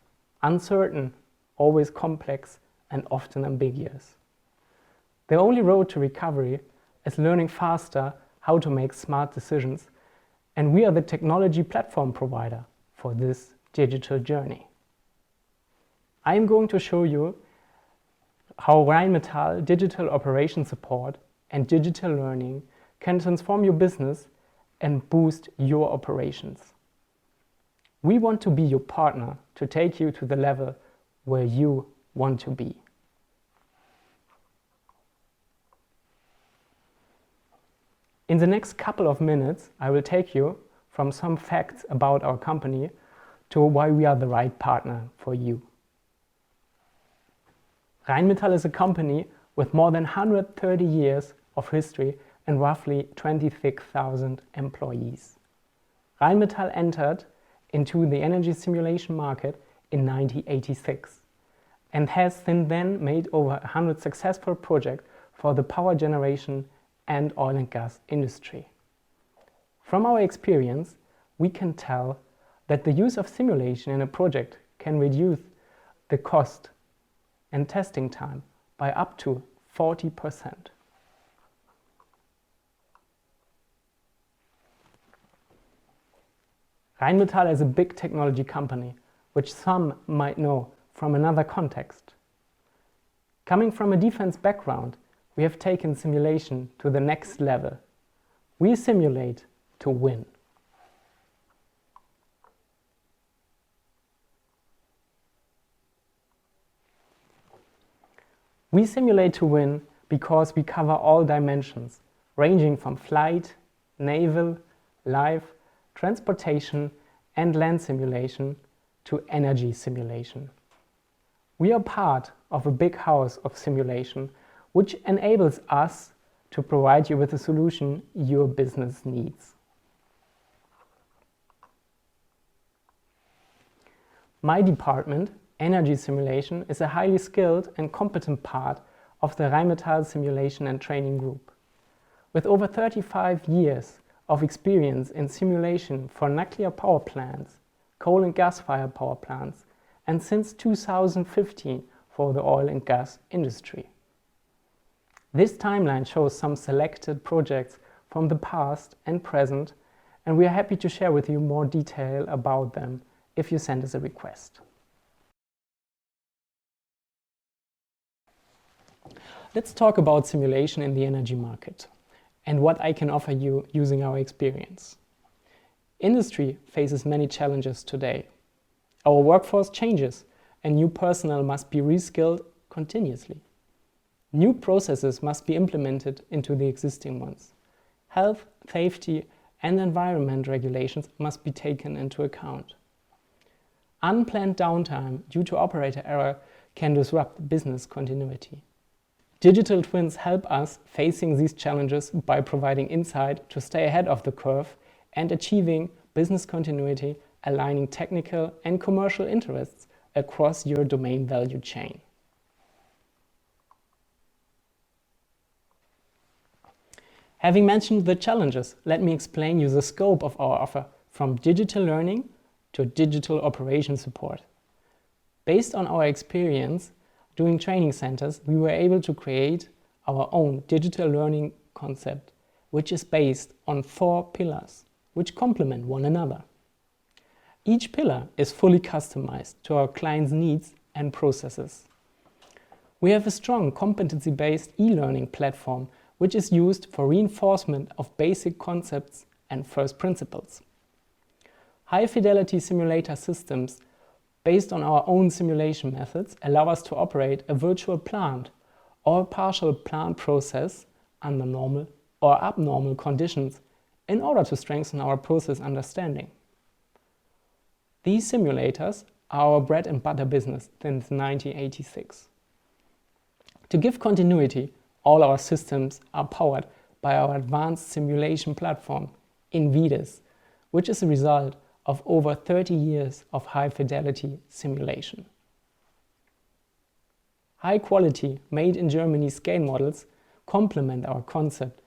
uncertain, always complex, and often ambiguous. The only road to recovery is learning faster how to make smart decisions and we are the technology platform provider for this digital journey. I am going to show you how Rheinmetall digital operation support and digital learning can transform your business and boost your operations. We want to be your partner to take you to the level where you want to be. In the next couple of minutes, I will take you from some facts about our company to why we are the right partner for you. Rheinmetall is a company with more than 130 years of history and roughly 26,000 employees. Rheinmetall entered into the energy simulation market in 1986 and has since then made over 100 successful projects for the power generation and oil and gas industry. From our experience, we can tell that the use of simulation in a project can reduce the cost and testing time by up to 40%. Rheinmetall is a big technology company, which some might know from another context. Coming from a defense background, we have taken simulation to the next level. We simulate to win. We simulate to win because we cover all dimensions, ranging from flight, naval, live, transportation and land simulation to energy simulation. We are part of a big house of simulation, which enables us to provide you with a solution your business needs. My department, Energy Simulation, is a highly skilled and competent part of the Rheinmetall Simulation and Training Group. With over 35 years of experience in simulation for nuclear power plants, coal and gas-fired power plants, and since 2015 for the oil and gas industry. This timeline shows some selected projects from the past and present, and we are happy to share with you more detail about them if you send us a request. Let's talk about simulation in the energy market and what I can offer you using our experience. Industry faces many challenges today. Our workforce changes and new personnel must be reskilled continuously. New processes must be implemented into the existing ones. Health, safety and environment regulations must be taken into account. Unplanned downtime due to operator error can disrupt business continuity. Digital twins help us facing these challenges by providing insight to stay ahead of the curve and achieving business continuity, aligning technical and commercial interests across your domain value chain. Having mentioned the challenges, let me explain you the scope of our offer from digital learning to digital operation support. Based on our experience doing training centers, we were able to create our own digital learning concept, which is based on 4 pillars, which complement one another. Each pillar is fully customized to our clients' needs and processes. We have a strong competency-based e-learning platform, which is used for reinforcement of basic concepts and first principles. High-fidelity simulator systems based on our own simulation methods allow us to operate a virtual plant or a partial plant process under normal or abnormal conditions in order to strengthen our process understanding. These simulators are our bread and butter business since 1986. To give continuity, all our systems are powered by our advanced simulation platform, INVIDIS, which is a result of over 30 years of high-fidelity simulation. High-quality, made-in-Germany scale models complement our concept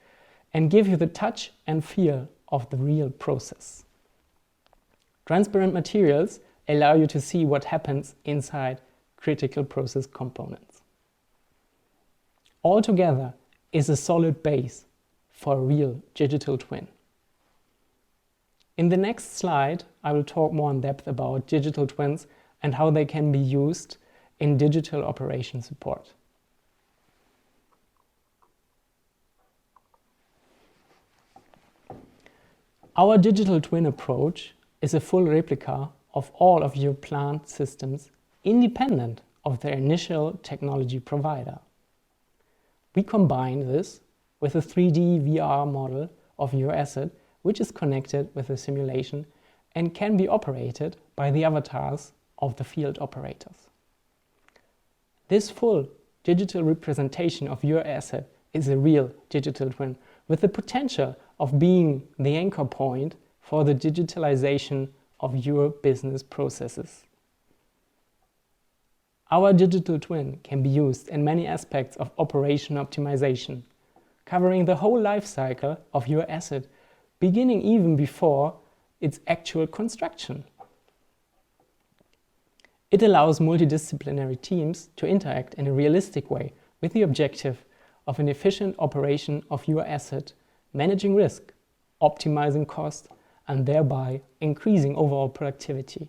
and give you the touch and feel of the real process. Transparent materials allow you to see what happens inside critical process components. Altogether is a solid base for a real digital twin. In the next slide, I will talk more in depth about digital twins and how they can be used in digital operation support. Our digital twin approach is a full replica of all of your plant systems independent of their initial technology provider. We combine this with a 3D VR model of your asset, which is connected with the simulation and can be operated by the avatars of the field operators. This full digital representation of your asset is a real digital twin with the potential of being the anchor point for the digitalization of your business processes. Our digital twin can be used in many aspects of operation optimization, covering the whole life cycle of your asset, beginning even before its actual construction. It allows multidisciplinary teams to interact in a realistic way with the objective of an efficient operation of your asset, managing risk, optimizing cost, and thereby increasing overall productivity.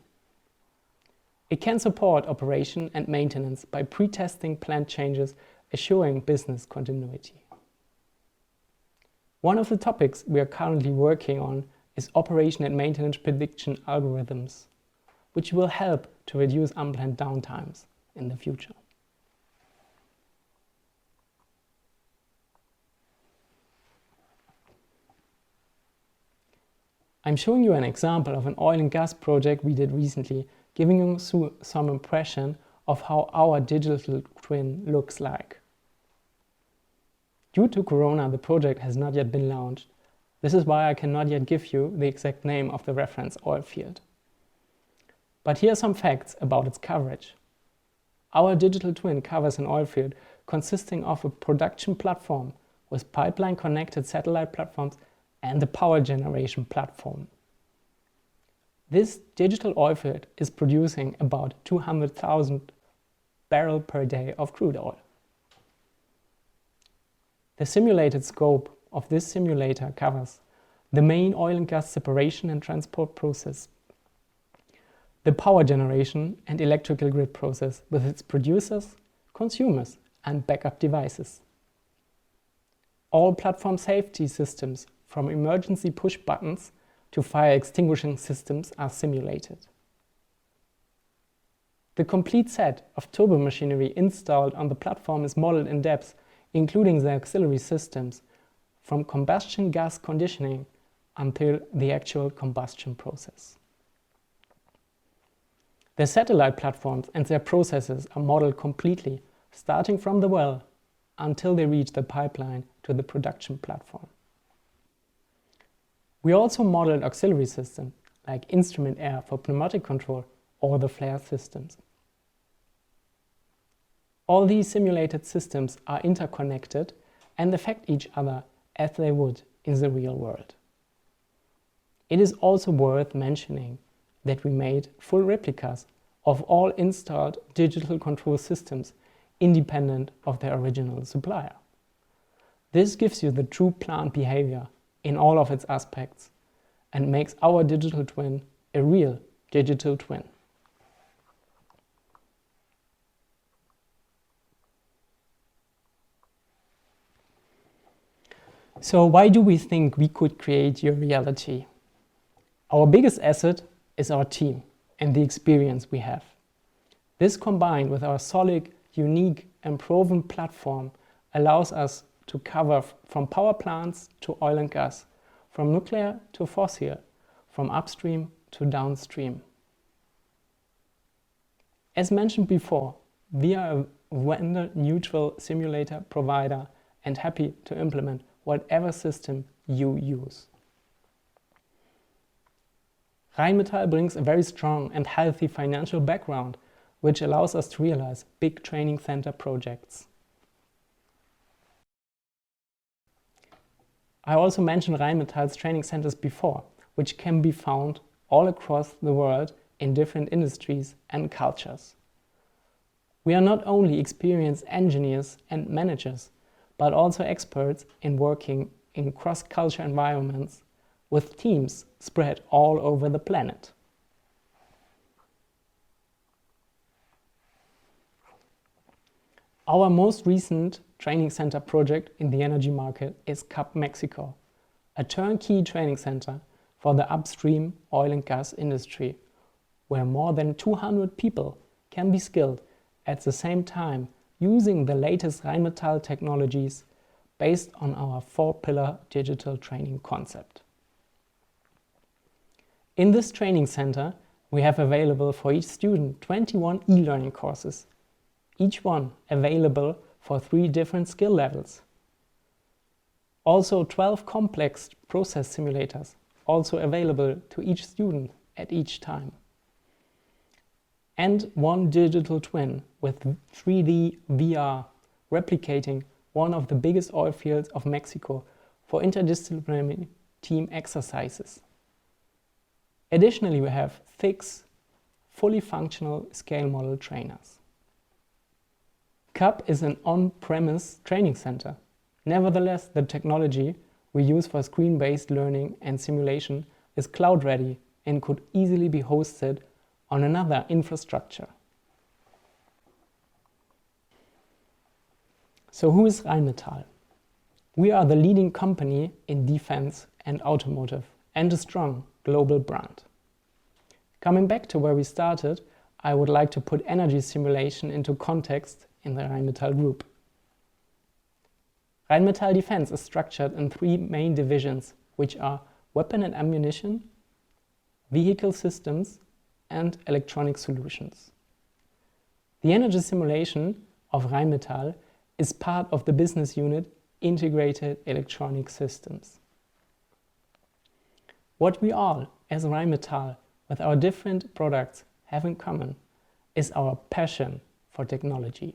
It can support operation and maintenance by pre-testing plant changes, assuring business continuity. One of the topics we are currently working on is operation and maintenance prediction algorithms, which will help to reduce unplanned downtimes in the future. I'm showing you an example of an oil and gas project we did recently, giving you some impression of how our digital twin looks like. Due to Corona, the project has not yet been launched. This is why I cannot yet give you the exact name of the reference oil field. But here are some facts about its coverage. Our digital twin covers an oil field consisting of a production platform with pipeline-connected satellite platforms and the power generation platform. This digital oil field is producing about 200,000 barrels per day of crude oil. The simulated scope of this simulator covers the main oil and gas separation and transport process, the power generation and electrical grid process with its producers, consumers, and backup devices. All platform safety systems, from emergency push buttons to fire extinguishing systems, are simulated. The complete set of turbo machinery installed on the platform is modeled in depth, including the auxiliary systems, from combustion gas conditioning until the actual combustion process. The satellite platforms and their processes are modeled completely, starting from the well until they reach the pipeline to the production platform. We also modeled auxiliary systems like instrument air for pneumatic control or the flare systems. All these simulated systems are interconnected and affect each other as they would in the real world. It is also worth mentioning that we made full replicas of all installed digital control systems independent of their original supplier. This gives you the true plant behavior in all of its aspects and makes our digital twin a real digital twin. So why do we think we could create your reality? Our biggest asset is our team and the experience we have. This, combined with our solid, unique and proven platform, allows us to cover from power plants to oil and gas, from nuclear to fossil, from upstream to downstream. As mentioned before, we are a vendor-neutral simulator provider and happy to implement whatever system you use. RHEINMETALL brings a very strong and healthy financial background, which allows us to realize big training center projects. I also mentioned RHEINMETALL's training centers before, which can be found all across the world in different industries and cultures. We are not only experienced engineers and managers, but also experts in working in cross-culture environments with teams spread all over the planet. Our most recent training center project in the energy market is CAP Mexico, a turnkey training center for the upstream oil and gas industry, where more than 200 people can be skilled at the same time using the latest RHEINMETALL technologies based on our 4-pillar digital training concept. In this training center, we have available for each student 21 e-learning courses, each one available for 3 different skill levels. Also 12 complex process simulators, also available to each student at each time. And 1 digital twin with 3D VR replicating one of the biggest oil fields of Mexico for interdisciplinary team exercises. Additionally, we have 6 fully functional scale model trainers. CAP is an on-premise training center. Nevertheless, the technology we use for screen-based learning and simulation is cloud-ready and could easily be hosted on another infrastructure. So who is RHEINMETALL? We are the leading company in defense and automotive and a strong global brand. Coming back to where we started, I would like to put energy simulation into context in the RHEINMETALL group. RHEINMETALL Defense is structured in 3 main divisions, which are weapon and ammunition, vehicle systems, and electronic solutions. The energy simulation of RHEINMETALL is part of the business unit Integrated Electronic Systems. What we all, as RHEINMETALL, with our different products have in common is our passion for technology.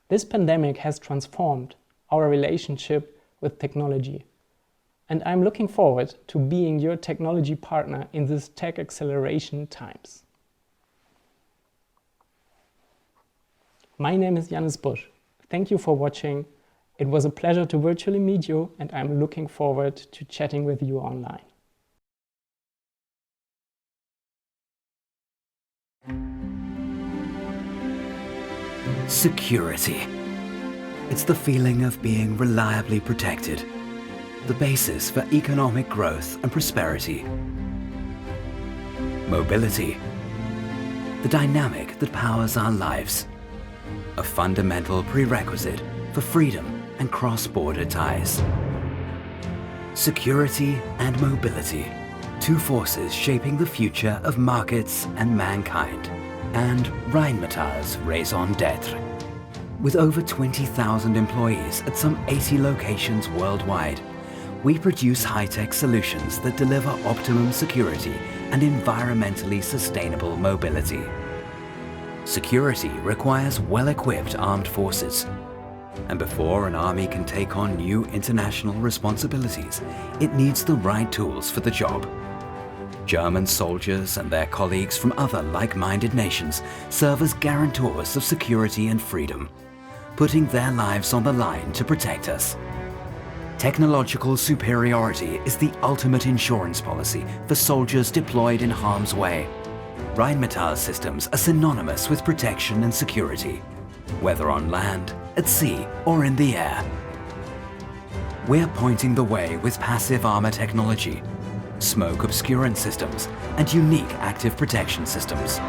This pandemic has transformed our relationship with technology, and I'm looking forward to being your technology partner in these tech acceleration times. My name is Janus Busch. Thank you for watching. It was a pleasure to virtually meet you, and I'm looking forward to chatting with you online. Security. It's the feeling of being reliably protected, the basis for economic growth and prosperity. Mobility. The dynamic that powers our lives. A fundamental prerequisite for freedom and cross-border ties. Security and mobility. 2 forces shaping the future of markets and mankind. And RHEINMETALL's raison d'être. With over 20,000 employees at some 80 locations worldwide, we produce high-tech solutions that deliver optimum security and environmentally sustainable mobility. Security requires well-equipped armed forces. And before an army can take on new international responsibilities, it needs the right tools for the job. German soldiers and their colleagues from other like-minded nations serve as guarantors of security and freedom, putting their lives on the line to protect us. Technological superiority is the ultimate insurance policy for soldiers deployed in harm's way. RHEINMETALL systems are synonymous with protection and security, whether on land, at sea, or in the air. We're pointing the way with passive armor technology, smoke obscurant systems, and unique active protection systems.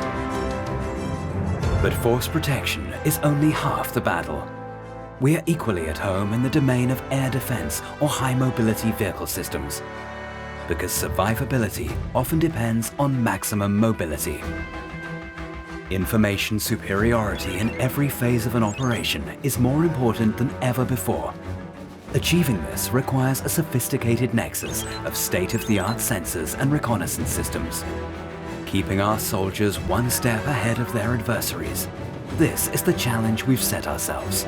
But force protection is only half the battle. We are equally at home in the domain of air defense or high mobility vehicle systems, because survivability often depends on maximum mobility. Information superiority in every phase of an operation is more important than ever before. Achieving this requires a sophisticated nexus of state-of-the-art sensors and reconnaissance systems, keeping our soldiers one step ahead of their adversaries. This is the challenge we've set ourselves.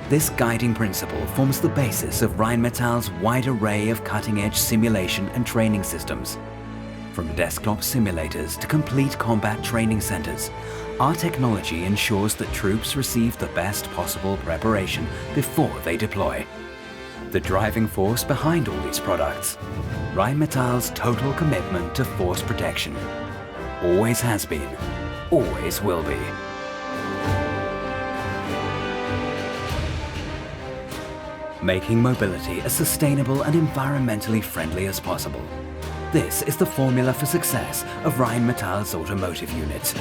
This guiding principle forms the basis of RHEINMETALL's wide array of cutting-edge simulation and training systems. From desktop simulators to complete combat training centers, our technology ensures that troops receive the best possible preparation before they deploy. The driving force behind all these products, Rheinmetall's total commitment to force protection. Always has been, always will be. Making mobility as sustainable and environmentally friendly as possible. This is the formula for success of Rheinmetall's automotive units.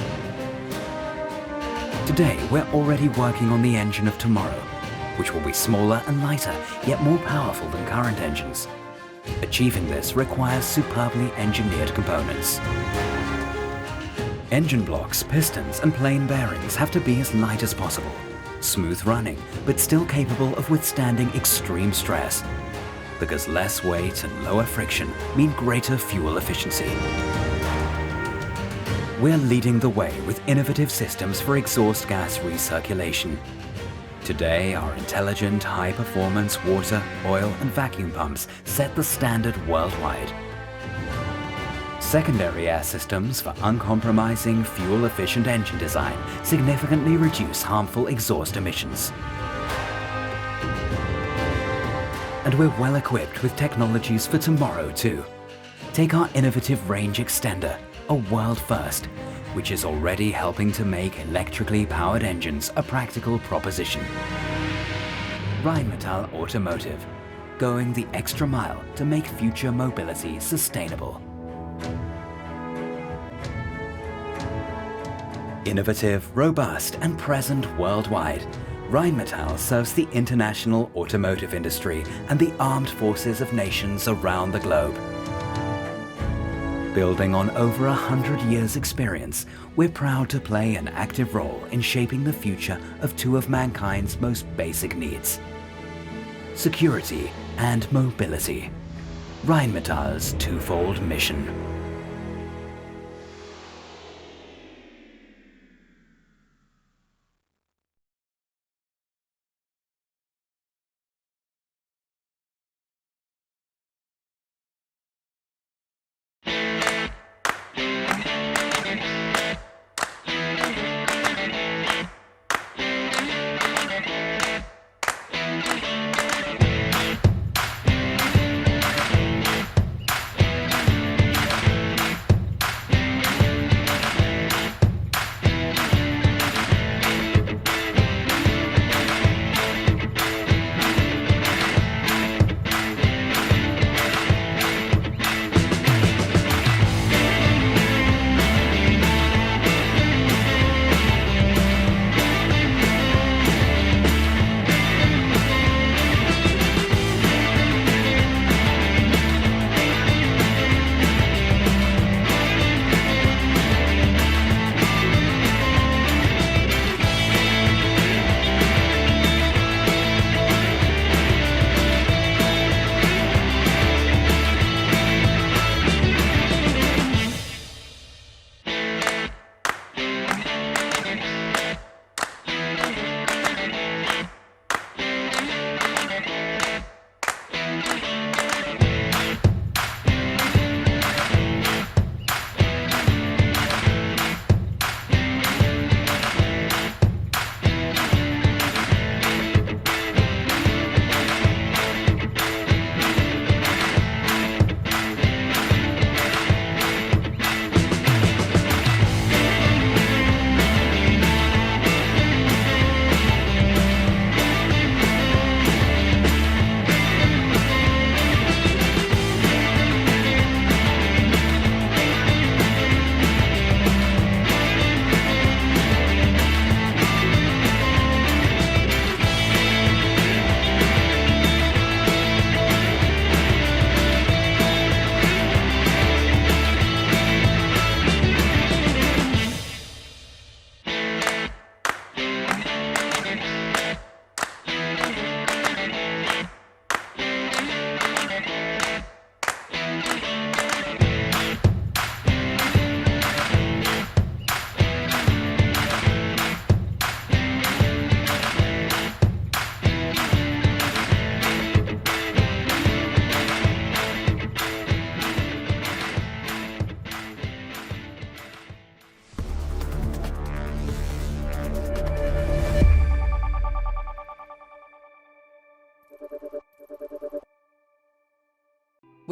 Today, we're already working on the engine of tomorrow, which will be smaller and lighter, yet more powerful than current engines. Achieving this requires superbly engineered components. Engine blocks, pistons, and plain bearings have to be as light as possible, smooth running, but still capable of withstanding extreme stress, because less weight and lower friction mean greater fuel efficiency. We're leading the way with innovative systems for exhaust gas recirculation. Today, our intelligent, high-performance water, oil, and vacuum pumps set the standard worldwide. Secondary air systems for uncompromising, fuel-efficient engine design significantly reduce harmful exhaust emissions. And we're well equipped with technologies for tomorrow too. Take our innovative range extender, a world first, which is already helping to make electrically powered engines a practical proposition. Rheinmetall Automotive, going the extra mile to make future mobility sustainable. Innovative, robust, and present worldwide, Rheinmetall serves the international automotive industry and the armed forces of nations around the globe. Building on over 100 years' experience, we're proud to play an active role in shaping the future of two of mankind's most basic needs: security and mobility. Rheinmetall's twofold mission.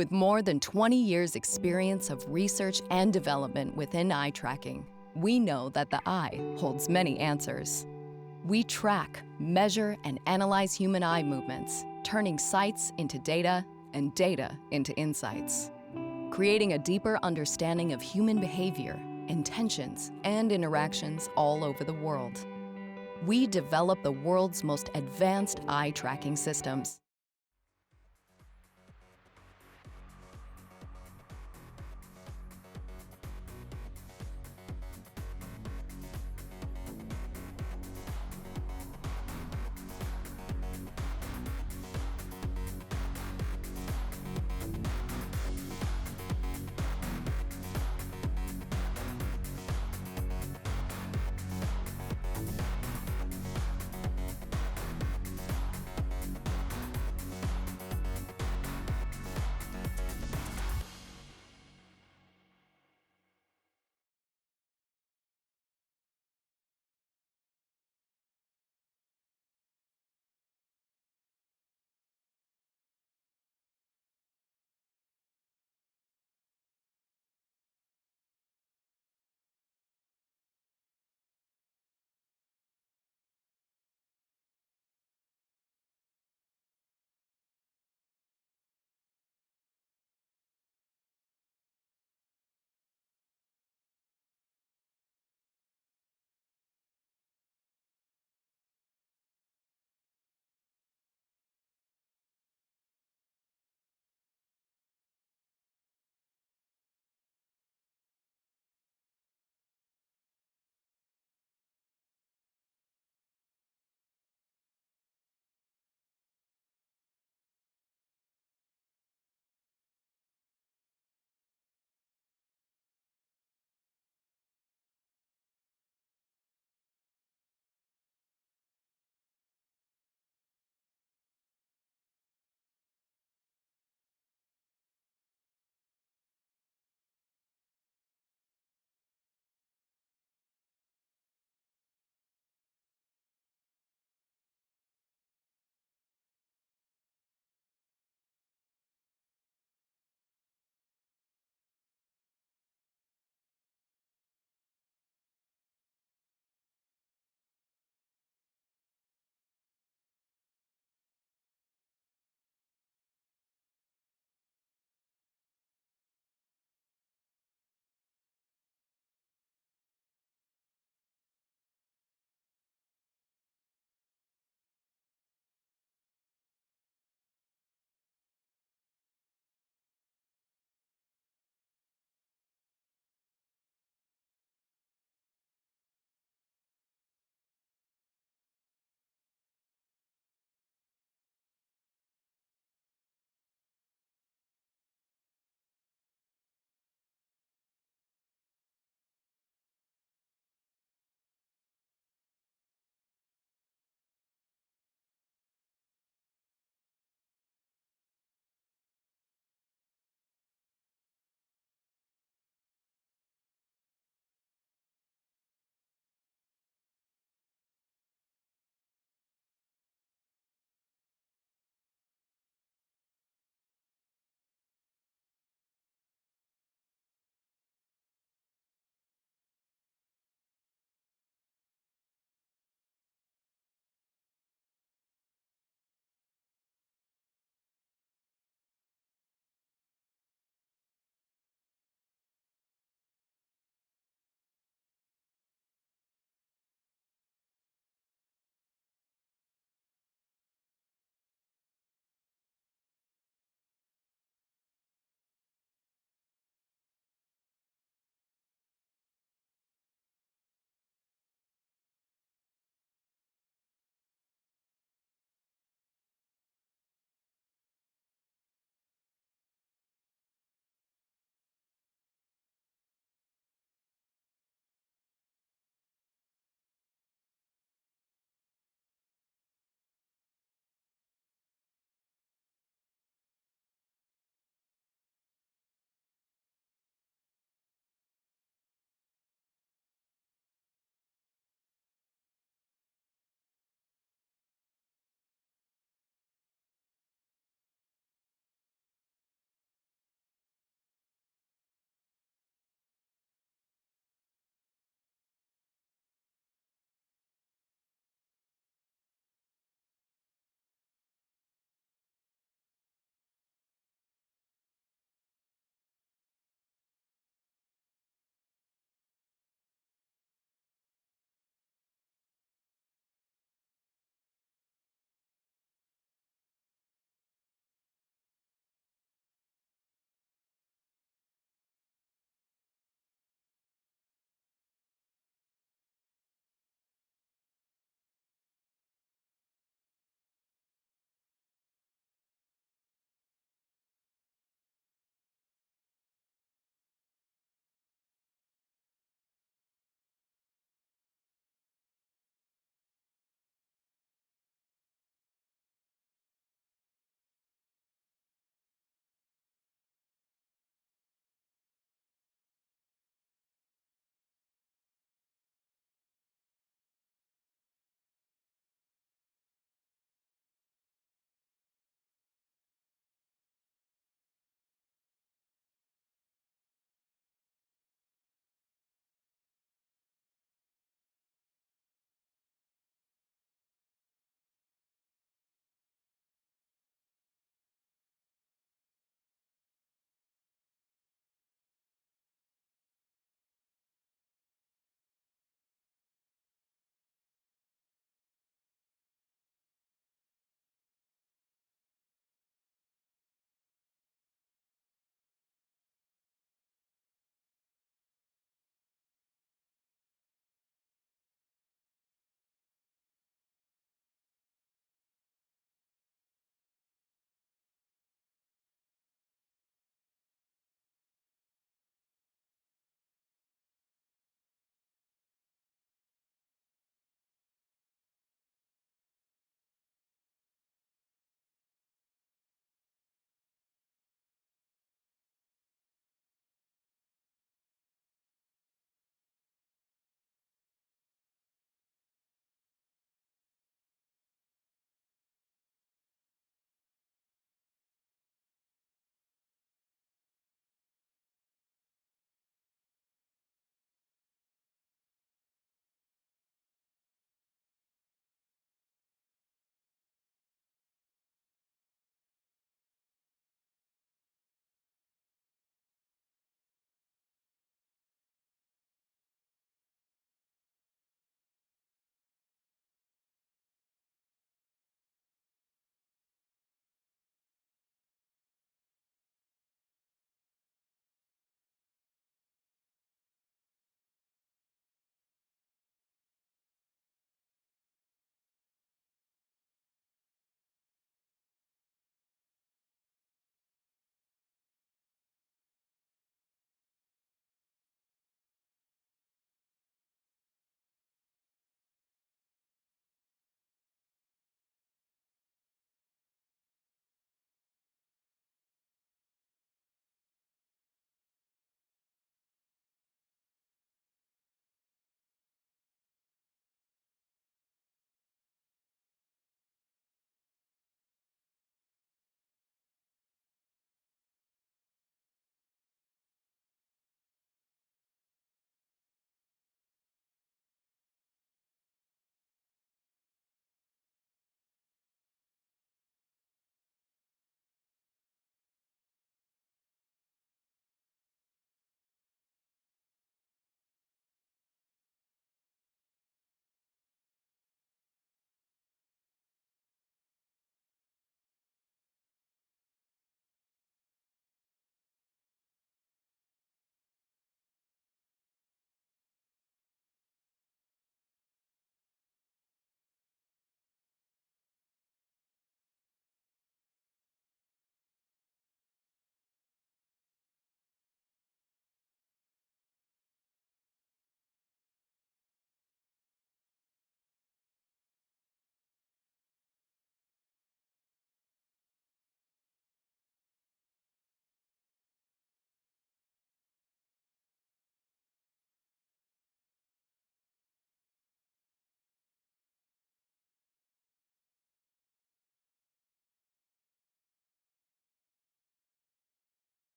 With more than 20 years' experience of research and development within eye tracking, we know that the eye holds many answers. We track, measure, and analyze human eye movements, turning sights into data and data into insights, creating a deeper understanding of human behavior, intentions, and interactions all over the world. We develop the world's most advanced eye tracking systems,